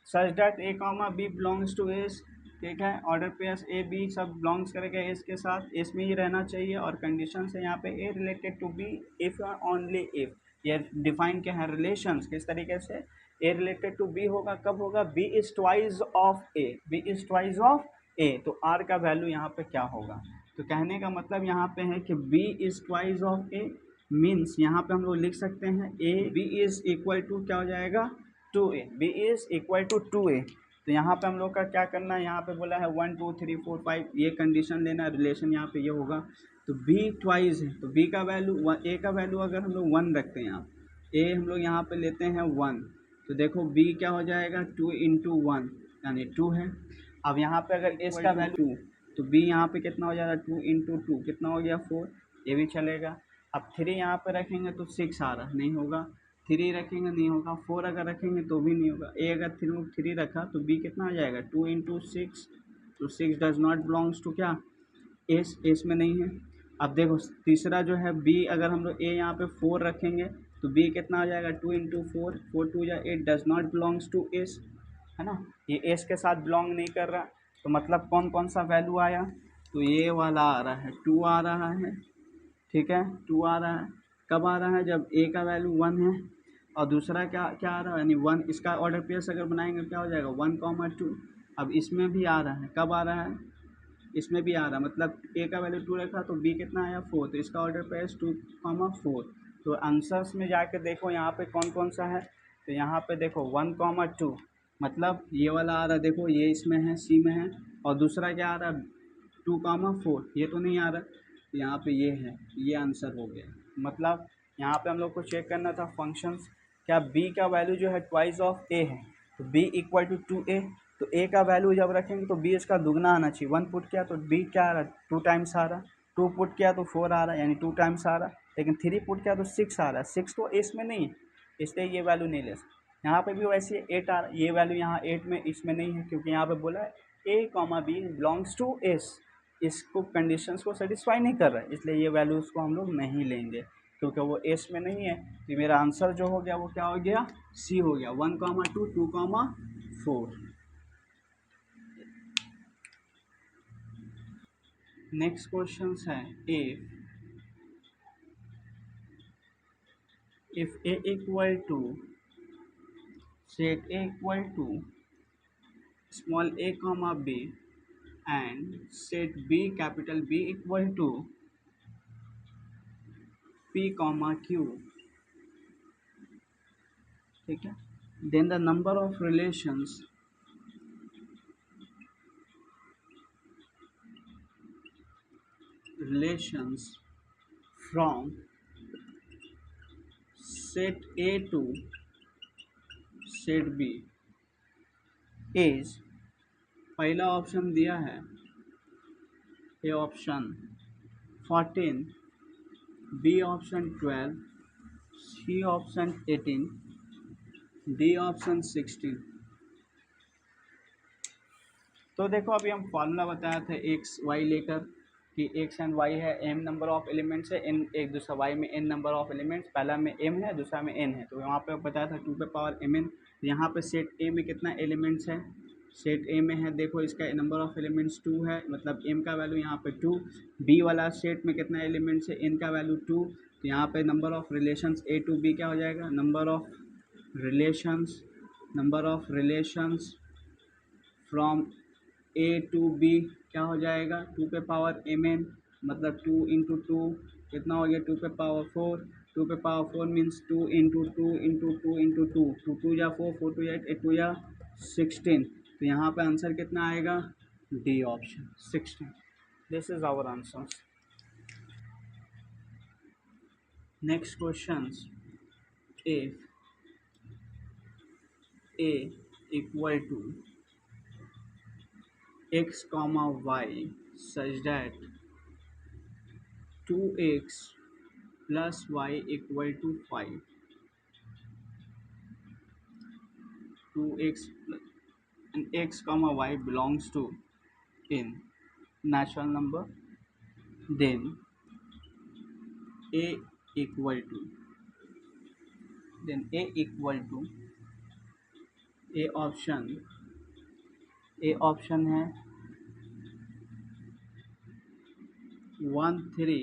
A: such that A comma B belongs to S, ठीक है, ऑर्डर पेयर्स ए बी सब बिलोंग्स करेगा एस के साथ, एस में ही रहना चाहिए, और कंडीशन है यहाँ पे A related to B if only if. ये डिफाइन क्या है रिलेशंस, किस तरीके से? ए रिलेटेड टू बी होगा, कब होगा? B is twice of A, B is twice of A, तो आर का वैल्यू यहाँ पे क्या होगा? तो कहने का मतलब यहाँ पे है कि b is twice of a, means यहाँ पे हम लोग लिख सकते हैं b इज़ इक्वल टू क्या हो जाएगा 2a, b is equal to 2a। तो यहाँ पे हम लोग का क्या करना है, यहाँ पे बोला है 1 2 3 4 5 ये कंडीशन लेना, रिलेशन यहाँ पे ये होगा। तो b ट्वाइस है तो b का वैल्यू a का वैल्यू अगर हम लोग 1 रखते हैं, यहाँ a हम लोग यहाँ पे लेते हैं 1, तो देखो b क्या हो जाएगा 2 इंटू 1 यानी 2 है। अब यहाँ पे अगर a का वैल्यू 2 तो b यहाँ पे कितना हो जाएगा 2 इंटू 2 कितना हो गया 4, ये भी चलेगा। अब 3 यहाँ पे रखेंगे तो 6 आ रहा, नहीं होगा। 3 रखेंगे नहीं होगा, 4 अगर रखेंगे तो भी नहीं होगा। a अगर 3 रखा तो b कितना आ जाएगा 2 इंटू 6, तो 6 डज नॉट बिलोंग्स टू क्या एस में नहीं है। अब देखो तीसरा जो है b, अगर हम लोग a यहाँ पे 4 रखेंगे तो b कितना आ जाएगा 2 इंटू 4, 4 2 या 8 does not belongs to S, है ना, ये एस के साथ बिलोंग नहीं कर रहा। तो मतलब कौन कौन सा वैल्यू आया, तो ये वाला आ रहा है 2 आ रहा है, ठीक है 2 आ रहा है। कब आ रहा है, जब a का वैल्यू 1 है और दूसरा क्या क्या आ रहा है यानी 1, इसका ऑर्डर पेयर्स अगर बनाएंगे क्या हो जाएगा 1, 2। अब इसमें भी आ रहा है, कब आ रहा है, इसमें भी आ रहा है, मतलब a का वैल्यू 2 रखा तो b कितना आया 4, तो इसका ऑर्डर पेयर्स 2, 4। तो आंसर्स में जाके देखो यहाँ पे कौन कौन सा है, तो यहाँ पे देखो 1, 2 मतलब ये वाला आ रहा है, देखो ये इसमें है सी में है, और दूसरा क्या आ रहा है 2, 4 ये तो नहीं आ रहा, तो यहाँ पे ये है, ये आंसर हो गया। मतलब यहाँ पे हम लोग को चेक करना था फंक्शंस, क्या b का वैल्यू जो है ट्वाइस ऑफ a है, तो b इक्वल टू 2a, तो a का वैल्यू जब रखेंगे तो b इसका दुगना आना चाहिए। 1 पुट किया तो b क्या आ रहा है 2 टाइम्स आ रहा, 2 पुट किया तो 4 आ रहा है यानी 2 टाइम्स आ रहा, लेकिन 3 पुट किया तो 6 आ रहा है, 6 तो इसमें नहीं है इसलिए ये वैल्यू नहीं ले सकते। यहाँ पे भी वैसे 8 आ रहा है, ये वैल्यू यहाँ 8 में इसमें नहीं है क्योंकि यहाँ पे बोला है a, b belongs to s, इसको कंडीशंस को सेटिस्फाई नहीं कर रहा है, इसलिए ये वैल्यूज़ को हम लोग नहीं लेंगे क्योंकि वो एस में नहीं है। तो मेरा आंसर जो हो गया वो क्या हो गया सी हो गया 1, 2, 2, 4। नेक्स्ट क्वेश्चन है if a equal to set a equal to small a comma b and set b capital B equal to p comma q, ठीक है, then the number of relations from set A to set B is, पहला ऑप्शन दिया है A option 14, B option 12, C option 18, D option 16। तो देखो अभी हम फॉर्मूला बताया था एक्स वाई लेकर कि एक्स एंड वाई है, एम नंबर ऑफ एलिमेंट्स है, एन एक दूसरा वाई में एन नंबर ऑफ एलिमेंट्स, पहला में एम है दूसरा में एन है, तो वहाँ पे बताया था 2 पे पावर एम एन। यहाँ पे सेट ए में कितना एलिमेंट्स है, सेट ए में है देखो इसका नंबर ऑफ एलिमेंट्स 2 है, मतलब एम का वैल्यू यहाँ पे 2। बी वाला सेट में कितना एलिमेंट्स है, एन का वैल्यू 2, तो यहाँ पे number of relations A to B क्या हो जाएगा, number of relations from A to B क्या हो जाएगा 2 पे पावर एम एन, मतलब 2 इंटू 2 कितना हो गया 2 पे पावर 4, 2 पे power 4 means 2 into 2 into 2 into 2, 2 2 या 4, 4 2 8, 8 2 या 16। तो यहाँ पे आंसर कितना आएगा D option 16। This is our answer. Next question, if a equal to x comma y such that 2x plus y equal to 5, 2x and x comma y belongs to in natural number, then a equal to a option है 1 3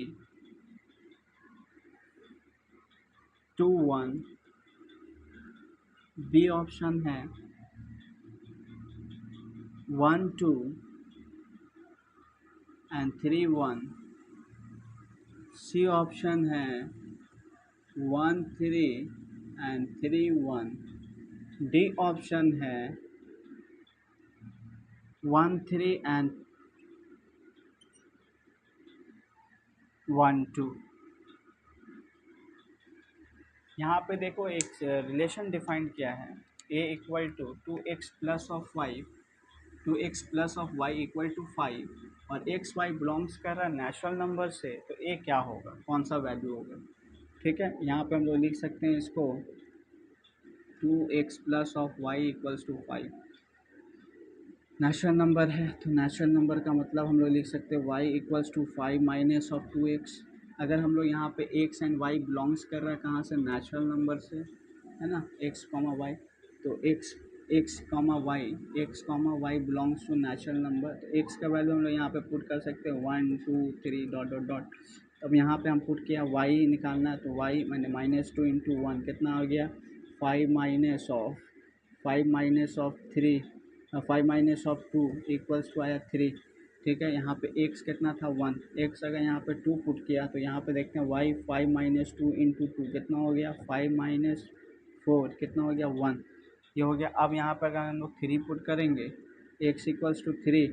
A: 2 1, बी ऑप्शन है 1 2 एंड 3 1। सी ऑप्शन है 1 3 एंड 3 1। डी ऑप्शन है 1 3 एंड 1 2। यहाँ पे देखो एक रिलेशन डिफाइंड किया है, a equal to 2x plus of Y, 2x plus of Y equal to 5 और एक्स वाई बिलोंग्स कर रहा है नेचुरल नंबर से, तो a क्या होगा, कौन सा वैल्यू होगा। ठीक है, यहाँ पे हम लोग लिख सकते हैं इसको 2x plus of Y equals to 5। Natural number है तो नेचुरल नंबर का मतलब हम लोग लिख सकते हैं y equals to 5 minus of 2x। अगर हम लोग यहाँ पे x एंड y बिलोंग्स कर रहा है कहाँ से, नेचुरल नंबर से, है ना, x कॉमा वाई, तो x comma Y belongs to natural number, तो x का वैल्यू हम लोग यहाँ पे पुट कर सकते हैं 1 2 3 डॉट डॉट डॉट। अब यहाँ पे हम पुट किया y निकालना है, तो y मैंने -2 इंटू 1 कितना आ गया 5 minus of 3, 5 minus of 2 equals to आया 3। ठीक है, यहाँ पे x कितना था 1, x अगर यहाँ पे 2 पुट किया तो यहाँ पे देखते हैं y 5 माइनस 2 इंटू 2 कितना हो गया 5 माइनस 4 कितना हो गया 1, ये हो गया। अब यहाँ पर अगर हम लोग 3 पुट करेंगे x equals to 3,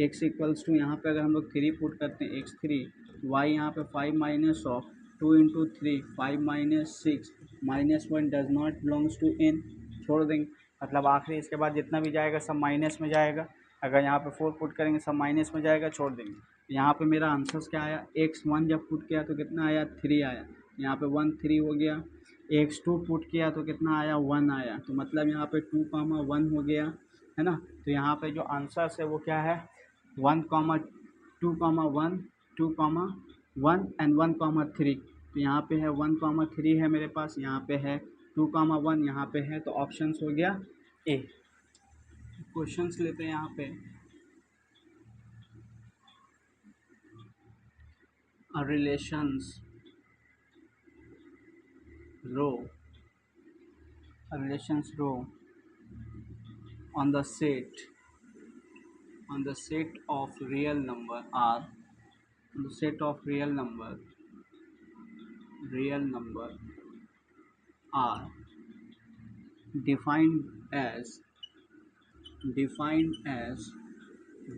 A: x equals to यहाँ पे अगर हम लोग 3 पुट करते हैं x3, y यहाँ पे 5 minus of 2 into 3 5 minus 6 -1 does not belongs to n, छोड़ देंगे, मतलब आखिरी इसके बाद जितना भी जाएगा सब माइनस में जाएगा। अगर यहाँ पे 4 पुट करेंगे सब माइनस में जाएगा, छोड़ देंगे। यहाँ पे मेरा आंसर क्या आया, x1 जब पुट किया तो कितना आया 3 आया, यहाँ पे 1 3 हो गया। x2 पुट किया तो कितना आया 1 आया, तो मतलब यहाँ पे 2 1 हो गया, है ना। तो यहाँ पे जो आंसर है वो क्या है 1 2 1 2 1 एंड 1 3। तो यहाँ पे है 1 3 है मेरे पास, यहाँ पे है 2 1 यहाँ पे है, तो ऑप्शंस हो गया ए। क्वेश्चंस लेते हैं यहाँ पे, relations rho on the set of real number are, on the set of real number are defined as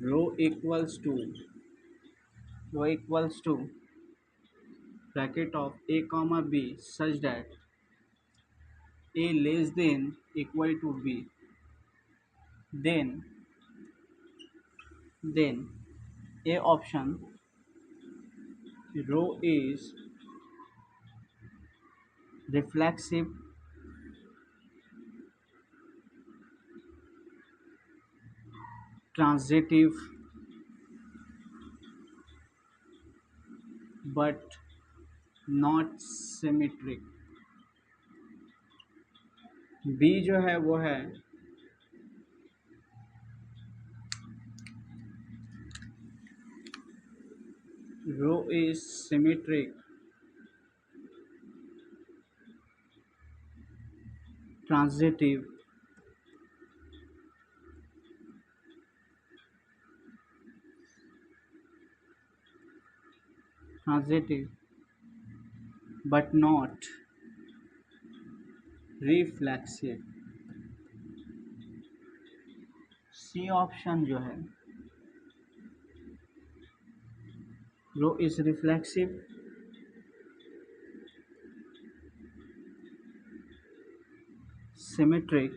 A: rho equals to bracket of a comma b such that a less than equal to b, then a option rho is reflexive, transitive but not symmetric। B जो है वो है rho is symmetric, transitive but not reflexive। C option जो है rho is reflexive, symmetric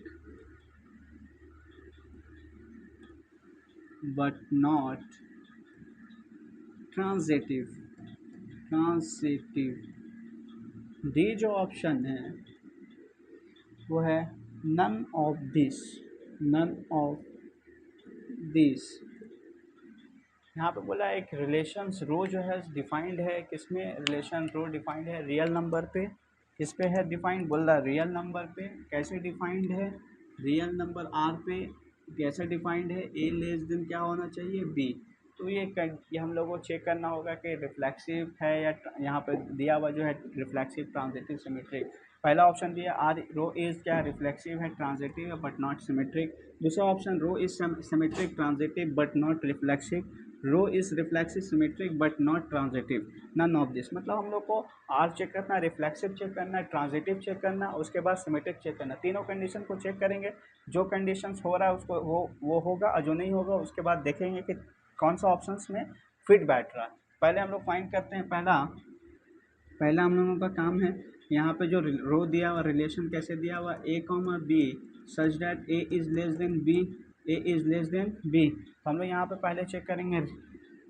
A: but not transitive। D जो ऑप्शन है वो है नन ऑफ दिस। यहाँ पे बोला एक रिलेशंस रो जो है डिफाइंड है, किसमें रिलेशन रो डिफाइंड है रियल नंबर पे, किस पे है डिफाइंड, बोल रहा रियल नंबर पे। कैसे डिफाइंड है, रियल नंबर आर पे कैसे डिफाइंड है, ए लेस देन क्या होना चाहिए बी। तो ये हम लोगों को चेक करना होगा कि रिफ्लेक्सिव है या यहाँ पर दिया हुआ जो है रिफ्लेक्सिव, ट्रांजिटिव, सिमेट्रिक। पहला ऑप्शन दिया आर रो इज क्या रिफ्लेक्सिव है, ट्रांजिटिव है बट नॉट सिमेट्रिक। दूसरा option rho is symmetric, transitive but not reflexive. Rho is reflexive symmetric but not transitive, none of this. मतलब हम लोग को आर चेक करना है, रिफ्लेक्सिव चेक करना है, ट्रांजिटिव चेक करना, उसके बाद सिमेट्रिक चेक करना। तीनों कंडीशन को चेक करेंगे, जो कंडीशंस हो रहा है उसको वो होगा, और जो नहीं होगा उसके बाद देखेंगे कि कौन सा ऑप्शंस में फिट बैठ रहा है। पहले हम लोग फाइंड करते हैं, पहला हम लोगों का काम है यहाँ पे जो रो दिया हुआ, रिलेशन कैसे दिया हुआ, A comma B such that A is less than B, A is less than B. तो हम लोग यहाँ पे पहले चेक करेंगे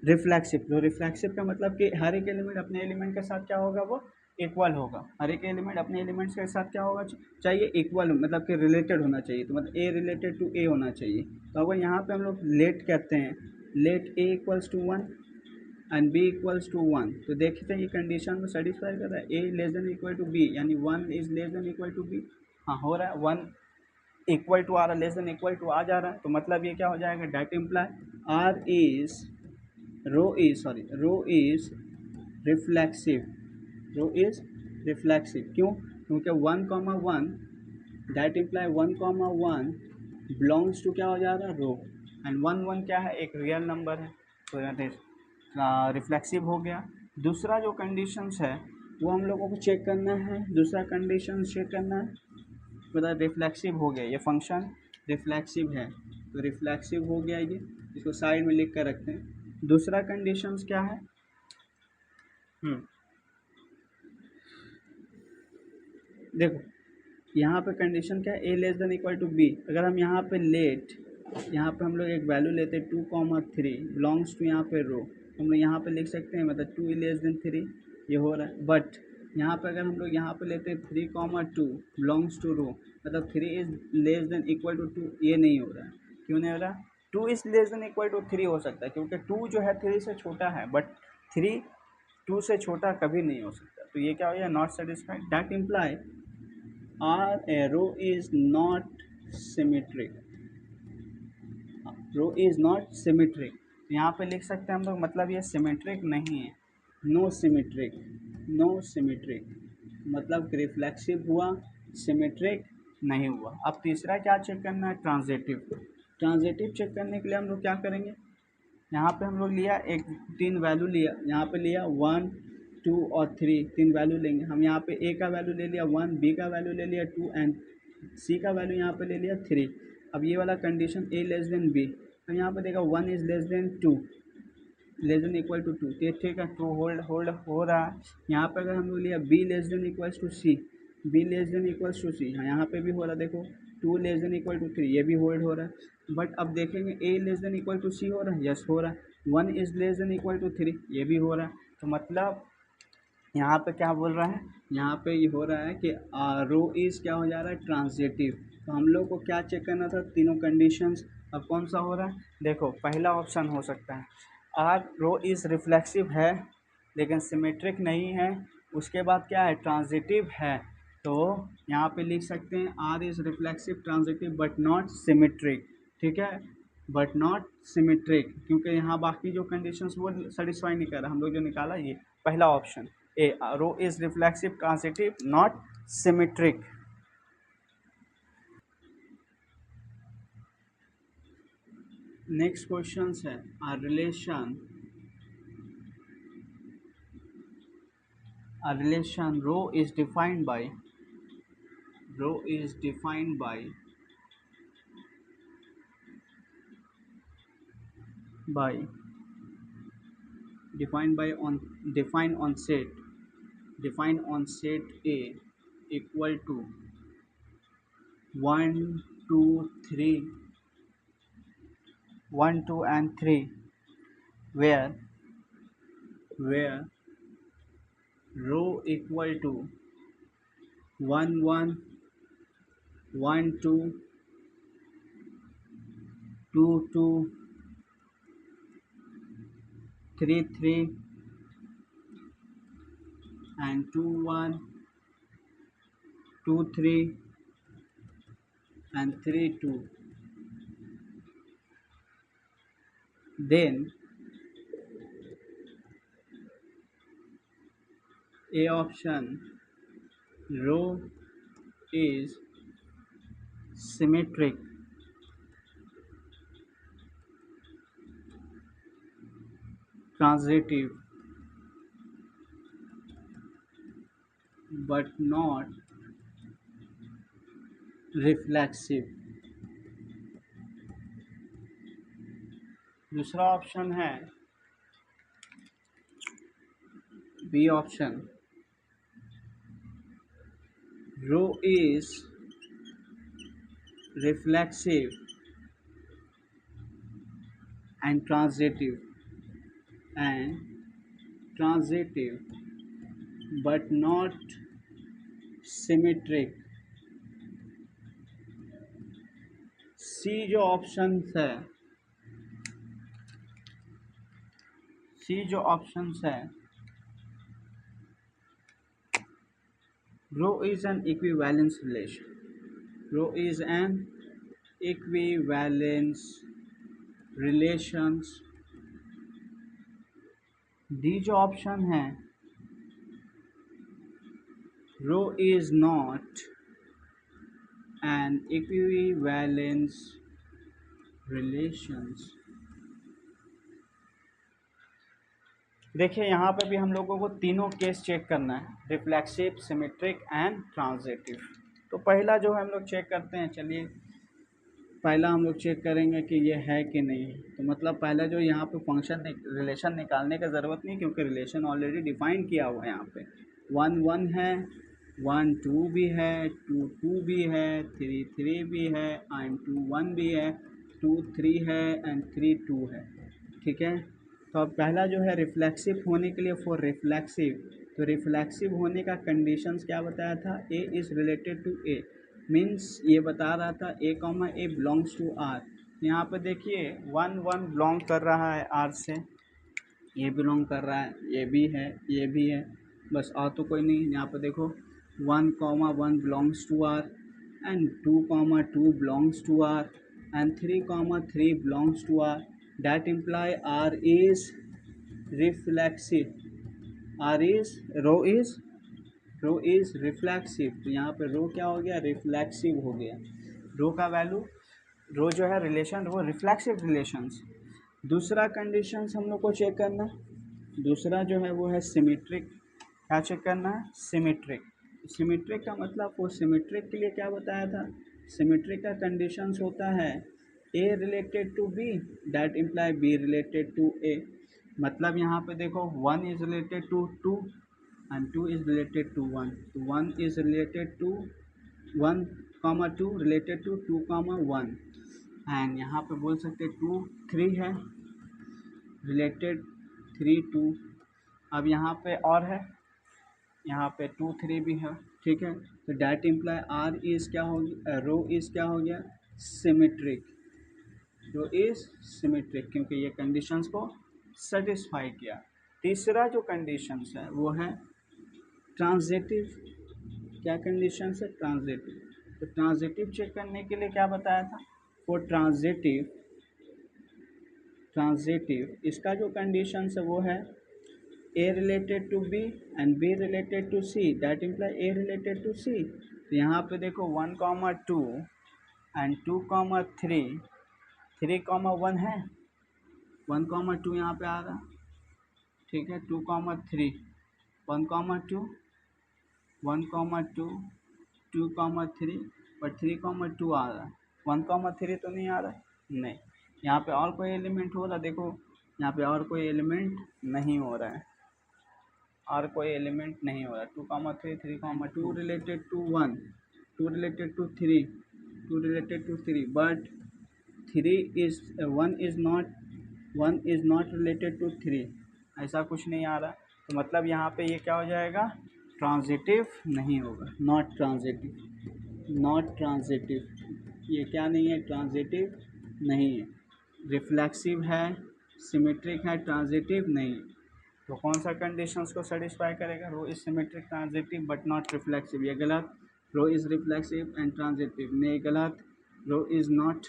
A: रिफ्लेक्सिव। जो रिफ्लेक्सिव का मतलब कि हर एक एलिमेंट अपने एलिमेंट के साथ क्या होगा, वो इक्वल होगा। हर एक एलिमेंट अपने एलिमेंट्स के साथ क्या होगा चाहिए, इक्वल, मतलब कि रिलेटेड होना चाहिए। तो मतलब ए रिलेटेड टू ए होना चाहिए। तो अगर यहाँ पे हम लोग लेट कहते हैं, let A equals to 1 and B equals to 1, तो देखते हैं ये कंडीशन को सेटिस्फाई कर रहा है, A less than equal to B, यानी 1 is less than equal to B. हाँ हो रहा है, 1 इक्वल टू आ रहा है, लेस देन इक्वल टू आ जा रहा है। तो मतलब ये क्या हो जाएगा, that imply R is rho is reflexive, rho is reflexive. क्यों, क्योंकि 1,1 डैट इम्प्लाई 1,1 बिलोंग्स टू क्या हो जा रहा है, रो, एंड 1 क्या है, एक रियल नंबर है, तो रिफ्लेक्सिव हो गया। दूसरा जो कंडीशंस है वो हम लोगों को चेक करना है, दूसरा कंडीशन चेक करना है, मतलब रिफ्लेक्सिव हो गया, ये फंक्शन रिफ्लेक्सिव है, तो रिफ्लेक्सिव हो गया ये, इसको साइड में लिख कर रखते हैं। दूसरा कंडीशंस क्या है, देखो यहाँ पे कंडीशन क्या है, A less than equal to B. अगर हम यहाँ पे यहाँ पे हम लोग एक वैल्यू लेते हैं 2,3 बिलोंग्स टू यहाँ पे रो, हम लोग यहाँ पे लिख सकते हैं, मतलब 2 लेस देन 3 ये हो रहा है। बट यहाँ पे अगर हम लोग यहाँ पे लेते हैं 3,2 बिलोंग्स टू रो, मतलब 3 is less than equal to 2, ये नहीं हो रहा है। क्यों नहीं हो रहा, 2 is less than equal to 3 हो सकता है, क्योंकि 2 जो है 3 से छोटा है, बट 3 2 से छोटा कभी नहीं हो सकता। तो ये क्या हो गया, not satisfied, that imply R a row is not symmetric, rho is not symmetric. यहाँ पे लिख सकते हैं हम लोग, मतलब ये सिमेट्रिक नहीं है, नो सिमेट्रिक, नो सिमेट्रिक, मतलब रिफ्लेक्सिव हुआ, सिमेट्रिक नहीं हुआ। अब तीसरा क्या चेक करना है, ट्रांजिटिव। ट्रांजिटिव चेक करने के लिए हम लोग क्या करेंगे, यहाँ पे हम लोग लिया एक 3 वैल्यू लिया, यहाँ पे लिया 1 2 और 3, 3 वैल्यू लेंगे हम। यहाँ पे ए का वैल्यू ले लिया 1, बी का वैल्यू ले लिया 2 एंड सी का वैल्यू यहाँ पे ले लिया 3। अब ये वाला condition A less than B, तो यहाँ पे देखा 1 is less than 2, less than equal to 2, तो ठीक है, ट्रू होल्ड होल्ड हो रहा है। यहाँ पे अगर हम लोग लिया B less than equals to C, B less than equals to C, हाँ यहाँ पे भी हो रहा है, देखो 2 लेस देन इक्वल टू 3, ये भी होल्ड हो रहा है। बट अब देखेंगे A less than equal to C हो रहा है, यस हो रहा है। 1 is less than equal to 3, ये भी हो रहा है। तो मतलब यहाँ पे क्या बोल रहा है, यहाँ पे ये हो रहा है कि रो इज क्या हो जा रहा है, ट्रांजिटिव। तो हम लोग को क्या चेक करना था, तीनों कंडीशंस। अब कौन सा हो रहा है, देखो पहला ऑप्शन हो सकता है, आर रो इज रिफ्लेक्सिव है लेकिन सिमेट्रिक नहीं है। उसके बाद क्या है, ट्रांजिटिव है। तो यहाँ पे लिख सकते हैं R is reflexive transitive but not symmetric, ठीक है, बट नॉट सिमेट्रिक, क्योंकि यहाँ बाकी जो कंडीशंस वो सेटिस्फाई नहीं कर रहा। हम लोग जो निकाला ये पहला option A, rho is reflexive transitive not symmetric. Next question है, a relation rho is defined by by defined on set A equal to 1 2 3 1 2 and 3, where rho equal to 1 1 1 2 2 2 3 3 and 2 1 2 3 and 3 2, then A option, rho is symmetric, transitive but not reflexive। दूसरा ऑप्शन है B option, rho is reflexive and transitive but not symmetric। C जो ऑप्शन है, सी जो ऑप्शन है, rho is an equivalence relation, rho is an equivalence relations। D जो ऑप्शन है, rho is not an equivalence relations। देखिए यहाँ पे भी हम लोगों को तीनों केस चेक करना है, रिफ्लेक्सिव, सिमेट्रिक एंड ट्रांजिटिव। तो पहला जो हम लोग चेक करते हैं, चलिए पहला हम लोग चेक करेंगे कि ये है कि नहीं है। तो मतलब पहला जो यहाँ पे फंक्शन रिलेशन निकालने का ज़रूरत नहीं, क्योंकि रिलेशन ऑलरेडी डिफाइन किया हुआ है। यहाँ पे 1 1 है, 1 2 भी है, 2 2 भी है, 3 3 भी है, एंड 2 1 भी है, 2 3 है एंड 3 2 है। ठीक है, तो अब पहला जो है रिफ्लेक्सिव होने के लिए, फॉर रिफ्लेक्सिव, तो रिफ्लेक्सिव होने का कंडीशंस क्या बताया था, A is related to A, means ये बता रहा था A comma A belongs to R. यहाँ पे देखिए 1 1 बिलोंग कर रहा है आर से, ये बिलोंग कर रहा है, ये भी है, ये भी है, बस और तो कोई नहीं। यहाँ पे देखो 1 1 belongs to R and 2 2 belongs to R and 3 3 belongs to R. That imply R is reflexive, R is rho is reflexive. तो यहाँ पे रो क्या हो गया, रिफ्लेक्सिव हो गया। रो का वैल्यू, रो जो है रिलेशन, वो रिफ्लेक्सिव रिलेशंस। दूसरा कंडीशंस हम लोग को चेक करना है, दूसरा जो है वो है सिमेट्रिक। क्या चेक करना है, सिमेट्रिक। सिमेट्रिक का मतलब, वो सिमेट्रिक के लिए क्या बताया था, सिमेट्रिक का कंडीशंस होता है A related to B, that imply B related to A. मतलब यहाँ पे देखो 1 is related to 2 and 2 is related to 1, तो 1 is related to 1 2 related to 2 1 and यहाँ पे बोल सकते 2 3 है रिलेटेड 3 2। अब यहाँ पे और है, यहाँ पे 2 3 भी है। ठीक है, तो डैट इम्प्लाई आर इज क्या हो गया, रो इज क्या हो गया, सिमेट्रिक, रो इज सिमेट्रिक, क्योंकि ये कंडीशंस को सेटिस्फाई किया। तीसरा जो कंडीशंस है वो है ट्रांजिटिव। क्या कंडीशंस है, ट्रांजिटिव। तो ट्रांजिटिव चेक करने के लिए क्या बताया था, फॉर ट्रांजिटिव इसका जो कंडीशंस है वो है A related to B and B related to C, that imply A related to C. तो यहाँ पे देखो 1 2 एंड 2 3, 3 1 है, 1 2 यहाँ पे आ रहा। ठीक है, 2 3, 1 2 1 2 2 3, पर 3 2 आ रहा है, 1 3 तो नहीं आ रहा, नहीं। यहाँ पे और कोई एलिमेंट हो रहा, देखो यहाँ पे और कोई एलिमेंट नहीं हो रहा है, और कोई एलिमेंट नहीं हो रहा। 2 3 3 2 related to 1, 2 related to 3, 2 related to 3, but 1 is not related to 3, ऐसा कुछ नहीं आ रहा। तो मतलब यहाँ पे ये क्या हो जाएगा, ट्रांजिटिव नहीं होगा, नॉट ट्रांजिटिव, ये क्या नहीं है, ट्रांजिटिव नहीं है। रिफ्लेक्सिव है, सिमेट्रिक है, ट्रांजिटिव नहीं। तो कौन सा कंडीशंस को सेटिस्फाई करेगा, rho is symmetric transitive but not reflexive, ये गलत। Rho is reflexive and transitive, नहीं गलत। रो इज नॉट,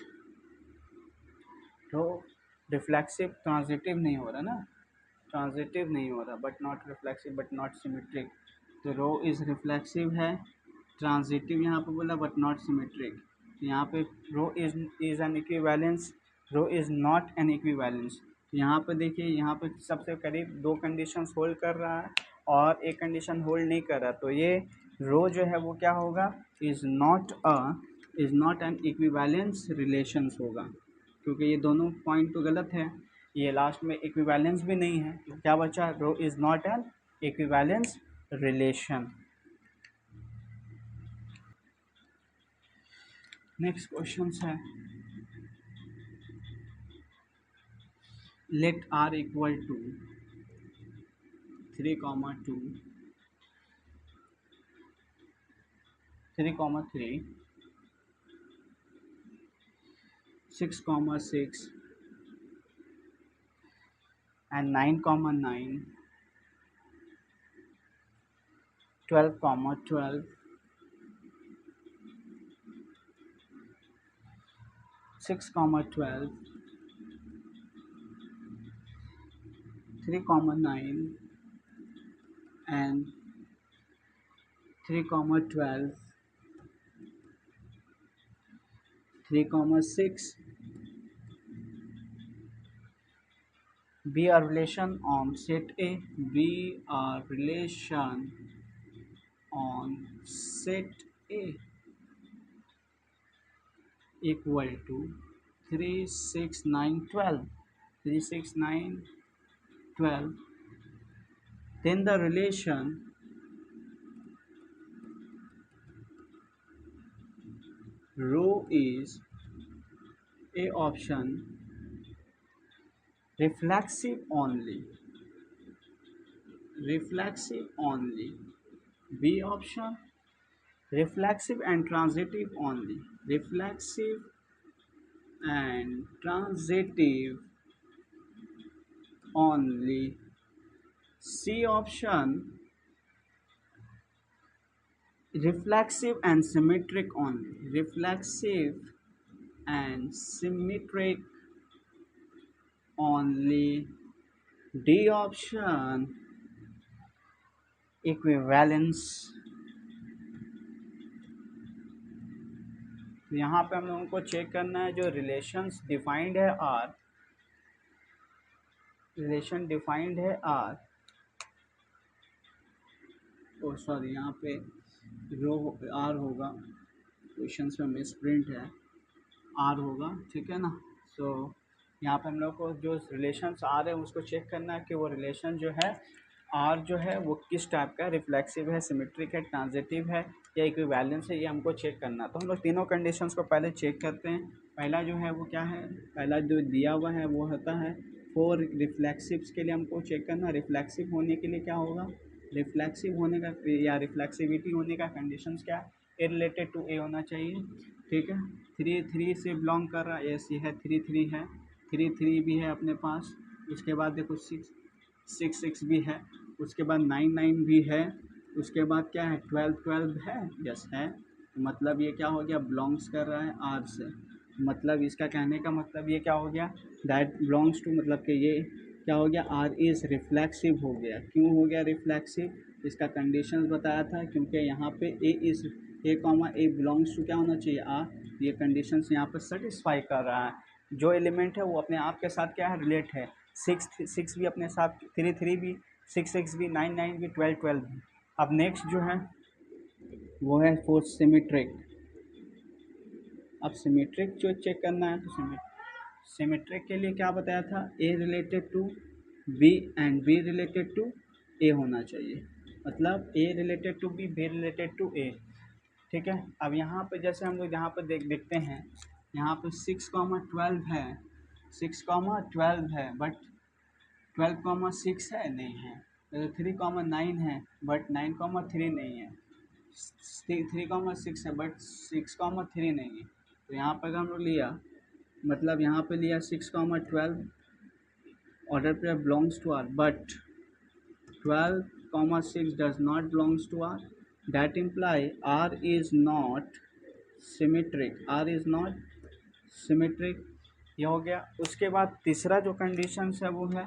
A: तो रिफ्लेक्सिव ट्रांजिटिव नहीं हो रहा ना, ट्रांजिटिव नहीं हो रहा, but not reflexive but not symmetric. तो रो इज रिफ्लेक्सिव है, ट्रांजिटिव यहाँ पे बोला बट नॉट सिमेट्रिक। यहाँ पे rho is an equivalence, rho is not an equivalence. यहाँ पे देखिए, यहाँ पे सबसे करीब दो कंडीशंस होल्ड कर रहा है और एक कंडीशन होल्ड नहीं कर रहा, तो ये रो जो है वो क्या होगा, is not an equivalence relations होगा, क्योंकि ये दोनों पॉइंट तो गलत है, ये लास्ट में इक्विवेलेंस भी नहीं है, तो क्या बचा, rho is not an equivalence relation. Next question है, let r equal to 3, 2, 3, 6, 6 and 9, 9, 12, 12, 6, 12, 3, 9 and 3, 12, 3, 6 be a relation on set A, be a relation on set A equal to 3, 6, 9, 12, 3, 6, 9, 12, then the relation rho is A option reflexive only, B option reflexive and transitive only, reflexive and transitive only, C option reflexive and symmetric only, reflexive and symmetric only, D option equivalence। तो यहाँ पे हम लोगों को चेक करना है, जो रिलेशंस डिफाइंड है आर, रिलेशन डिफाइंड है आर, ओ सॉरी यहाँ पे रो आर होगा, क्वेश्चन में मिसप्रिंट है, आर होगा, ठीक है ना। सो यहाँ पे हम लोग को जो रिलेशंस आ रहे हैं उसको चेक करना है कि वो रिलेशन जो है आर जो है वो किस टाइप का, रिफ्लेक्सिव है, सिमेट्रिक है, ट्रांजिटिव है या इक्विवेलेंस है, ये हमको चेक करना है। तो हम लोग तीनों कंडीशंस को पहले चेक करते हैं। पहला जो है वो क्या है, पहला जो दिया हुआ है वो होता है फोर रिफ्लेक्सिव्स के लिए हमको चेक करना, रिफ्लेक्सिव होने के लिए क्या होगा, रिफ्लेक्सिव होने का या रिफ्लेक्सिविटी होने का कंडीशंस क्या है, ए रिलेटेड टू ए होना चाहिए, ठीक है। 3, 3 से बिलोंग कर रहा है, यस ये है 3, 3 है, 3, 3 भी है अपने पास, उसके बाद देखो 6, 6, 6 भी है, उसके बाद 9, 9 भी है, उसके बाद क्या है 12, 12 है, यस है, मतलब ये क्या हो गया, बिलोंग्स कर रहा है आर से, मतलब इसका कहने का मतलब ये क्या हो गया, दैट बिलोंग्स टू, मतलब कि ये क्या हो गया, आर इज़ रिफ्लेक्सिव हो गया। क्यों हो गया रिफ्लेक्सिव, इसका कंडीशंस बताया था, क्योंकि यहाँ पे A comma A belongs to क्या होना चाहिए, आर, ये कंडीशंस यहाँ पर सेटिस्फाई कर रहा है, जो एलिमेंट है वो अपने आप के साथ क्या है, रिलेट है, 6, 6 भी अपने साथ, 3, 3 भी, 6, 6 भी, 9, 9 भी, 12, 12 भी। अब नेक्स्ट जो है वो है फोर सिमेट्रिक। अब सिमेट्रिक जो चेक करना है, तो सिमेट्रिक के लिए क्या बताया था, A related to B and B related to A होना चाहिए, मतलब A related to B related to A, ठीक है। अब यहाँ पे जैसे हम लोग यहाँ पर देखते हैं, यहाँ पे 6, 12 है, 6, 12 है, बट 12, 6 है, नहीं है, 3, 9 है, बट 9, 3 नहीं है, 3, 6 है, बट 6, 3 नहीं है। तो यहाँ पर हम लोग लिया, मतलब यहाँ पे लिया 6, 12 ऑर्डर पे belongs to R, but 12, 6 does not belongs to R, that imply R is not symmetric, R is not symmetric, ये हो गया। उसके बाद तीसरा जो कंडीशन है वो है,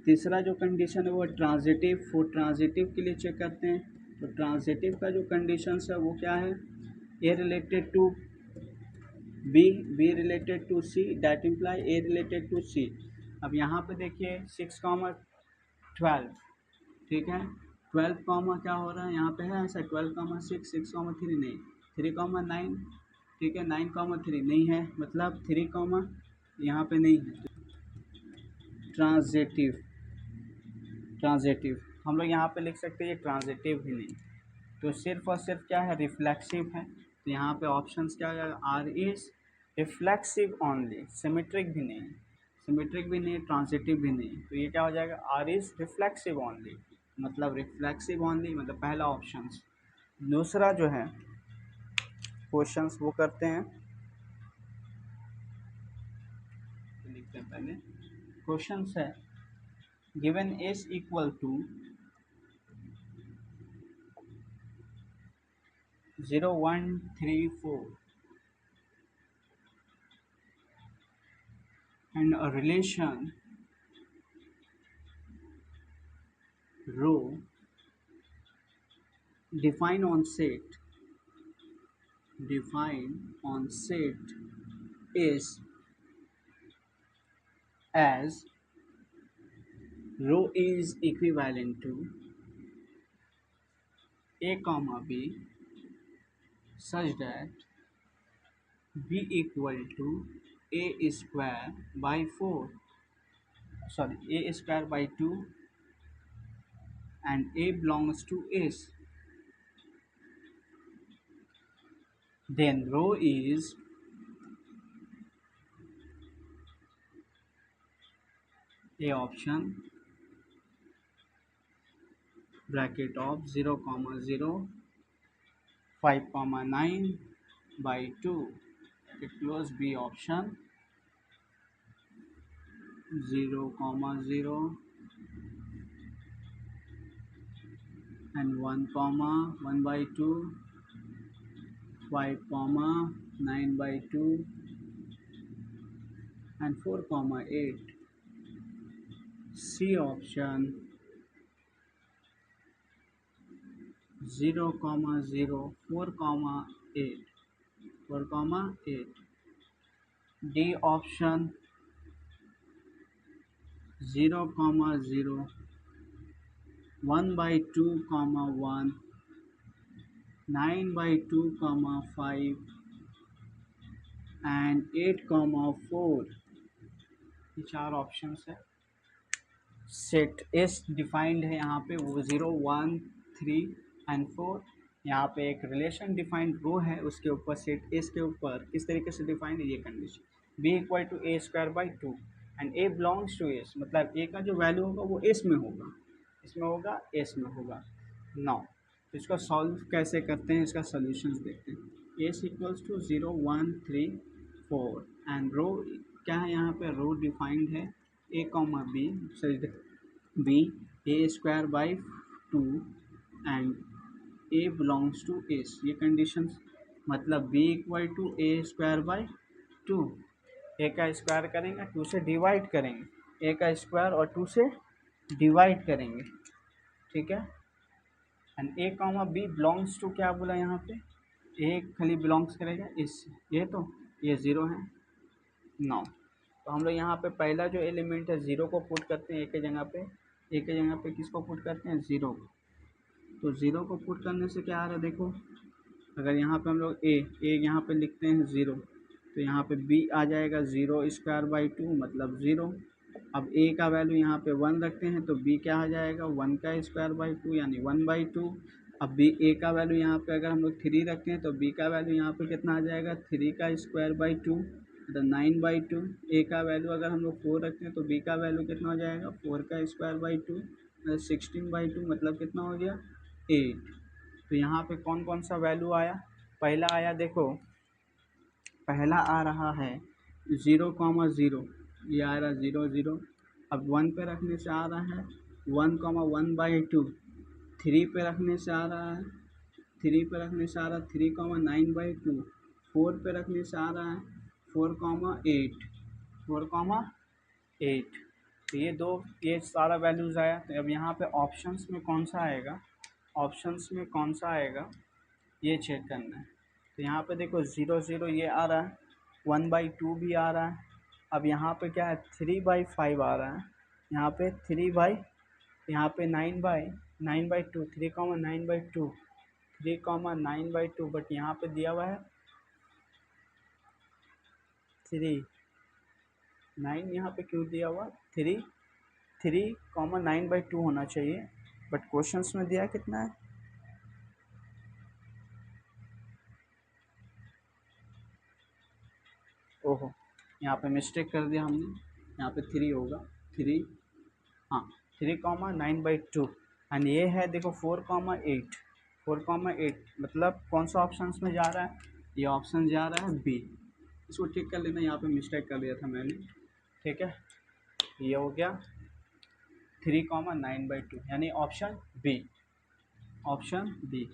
A: तीसरा जो कंडीशन है वो ट्रांजिटिव, फॉर ट्रांजिटिव के लिए चेक करते हैं, तो ट्रांजिटिव का जो कंडीशन है वो क्या है, A related to B, B related to C, that imply A related to C. अब यहाँ पे देखिए 6,12, ठीक है। 12 कॉमा क्या हो रहा है यहाँ पे, है ऐसा 12,6, 6,3 नहीं, 3,9, ठीक है। 9,3 नहीं है, मतलब 3 कॉमा यहाँ पे नहीं है। ट्रांजिटिव, ट्रांजिटिव हम लोग यहाँ पे लिख सकते हैं, ये ट्रांजिटिव ही नहीं, तो सिर्फ और सिर्फ क्या है, रिफ्लेक्सिव है। तो यहाँ पे ऑप्शंस क्या है, R is reflexive only, symmetric भी नहीं, सिमेट्रिक भी नहीं, ट्रांजिटिव भी नहीं, तो ये क्या हो जाएगा, आर इज रिफ्लेक्सिव ऑनली, मतलब रिफ्लेक्सिव ऑनली, मतलब पहला ऑप्शन। दूसरा जो है क्वेश्चंस वो करते हैं, लिखते हैं पहले। क्वेश्चंस है given S equal to 0, 1, 3, 4 and a relation rho defined on set is as rho is equivalent to a comma b such that b equal to a square by 4, sorry, a square by 2 and a belongs to s, then rho is a option bracket of 0, 0, 5,9 by 2, it close b option 0, 0 and 1, 1 by 2, 5, 9 by 2 and 4, 8. C option 0, 0, 4, 8, 4, 8. D option 0, 0, 1 by 2, 1, 9 by 2, 5 and 8, 4. ये चार ऑप्शंस है। सेट एस डिफाइंड है यहाँ पे, वो 0, 1, 3 एंड 4। यहाँ पे एक रिलेशन डिफाइंड रो है, उसके ऊपर सेट एस के ऊपर किस तरीके से डिफाइंड है ये condition, B equal to A square by 2 and A belongs to S, मतलब ए का जो वैल्यू होगा वो एस में होगा, इसमें होगा, एस में होगा। नाउ तो इसको सॉल्व कैसे करते हैं, इसका सॉल्यूशंस देखते हैं। S equals to 0, 1, 3, 4 and rho क्या है यहाँ पे, रो डिफाइंड है A comma B B A square by 2 and A belongs to S, ये कंडीशंस, मतलब B equal to A square by 2, A का स्क्वायर करेंगे 2 से डिवाइड करेंगे, ए का स्क्वायर और 2 से डिवाइड करेंगे, ठीक है। And A comma B belongs to क्या बोला यहाँ पे, ए खाली बिलोंग्स करेगा इस, ये तो ये 0 है। नौ तो हम लोग यहाँ पे पहला जो एलिमेंट है 0 को पुट करते हैं ए के जगह पे, ए के जगह पे किसको पुट करते हैं, 0 को। तो 0 को पुट करने से क्या आ रहा है देखो, अगर यहाँ पे हम लोग ए यहाँ पे लिखते हैं 0, तो यहाँ पे बी आ जाएगा 0 स्क्वायर बाई 2 मतलब 0। अब ए का वैल्यू यहाँ पे 1 रखते हैं तो बी क्या आ जाएगा, 1 का स्क्वायर बाई 2 यानी 1/2। अब बी ए का वैल्यू यहाँ पे अगर हम लोग 3 रखते हैं तो बी का वैल्यू यहाँ पे कितना आ जाएगा, 3 का स्क्वायर बाई 2 मतलब 9/2। ए का वैल्यू अगर हम लोग 4 रखते हैं तो बी का वैल्यू कितना हो जाएगा, 4 का स्क्वायर बाई 2 मतलब 16/2 मतलब कितना हो गया, 8। तो यहाँ पे कौन कौन सा वैल्यू आया, पहला आया देखो, पहला आ रहा है 0, 0, ये आ रहा है 0, 0। अब 1 पे रखने से आ रहा है 1, 1/2, 3 पे रखने से आ रहा है 3 पे रखने से आ रहा है 3, 9/2, 4 पे रखने से आ रहा है 4, 8, 4, 8। तो ये दो, ये सारा वैल्यूज़ आया। तो अब यहाँ पे ऑप्शंस में कौन सा आएगा, ऑप्शंस में कौन सा आएगा ये चेक करना है। तो यहाँ पे देखो 0, 0 ये आ रहा है, 1/2 भी आ रहा है। अब यहाँ पे क्या है 3/5 आ रहा है, यहाँ पे 3/, यहाँ पे 9/2, 3,9/2, 3,9/2, बट यहाँ पे दिया हुआ है 3, 9 यहाँ पे क्यों दिया हुआ 3,9/2 होना चाहिए, बट क्वेश्चंस में दिया कितना है, ओहो यहाँ पे मिस्टेक कर दिया हमने, यहाँ पे 3 होगा, 3, हाँ 3,9/2, एंड ये है देखो 4,8, 4,8 मतलब कौन सा ऑप्शन में जा रहा है, ये ऑप्शन जा रहा है बी। इसको ठीक कर लेना, यहाँ पे मिस्टेक कर दिया था मैंने, ठीक है। ये हो गया 3,9/2 यानी ऑप्शन बी, ऑप्शन बी।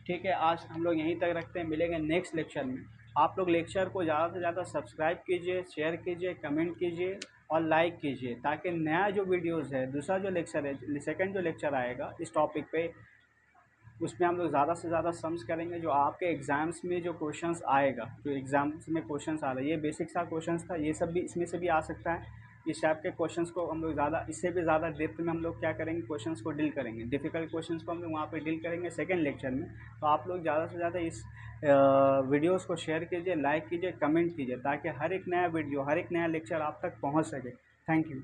A: ठीक है, आज हम लोग यहीं तक रखते हैं, मिलेंगे नेक्स्ट लेक्चर में। आप लोग लेक्चर को ज़्यादा से ज़्यादा सब्सक्राइब कीजिए, शेयर कीजिए, कमेंट कीजिए और लाइक कीजिए, ताकि नया जो वीडियोस है, दूसरा जो लेक्चर है, सेकंड जो लेक्चर आएगा इस टॉपिक पे, उसमें हम लोग ज़्यादा से ज़्यादा सम्स करेंगे, जो आपके एग्ज़ाम्स में जो क्वेश्चंस आएगा, जो एग्ज़ाम्स में क्वेश्चंस आ रहा है, ये बेसिक सा क्वेश्चंस था, ये सब भी इसमें से भी आ सकता है। इस टाइप के क्वेश्चंस को हम लोग ज़्यादा, इससे भी ज़्यादा डेप्थ में हम लोग क्या करेंगे, क्वेश्चंस को डील करेंगे, डिफ़िकल्ट क्वेश्चंस को हम लोग वहाँ पे डील करेंगे सेकंड लेक्चर में। तो आप लोग ज़्यादा से ज़्यादा इस वीडियोज़ को शेयर कीजिए, लाइक कीजिए, कमेंट कीजिए, ताकि हर एक नया वीडियो, हर एक नया लेक्चर आप तक पहुँच सके। Thank you.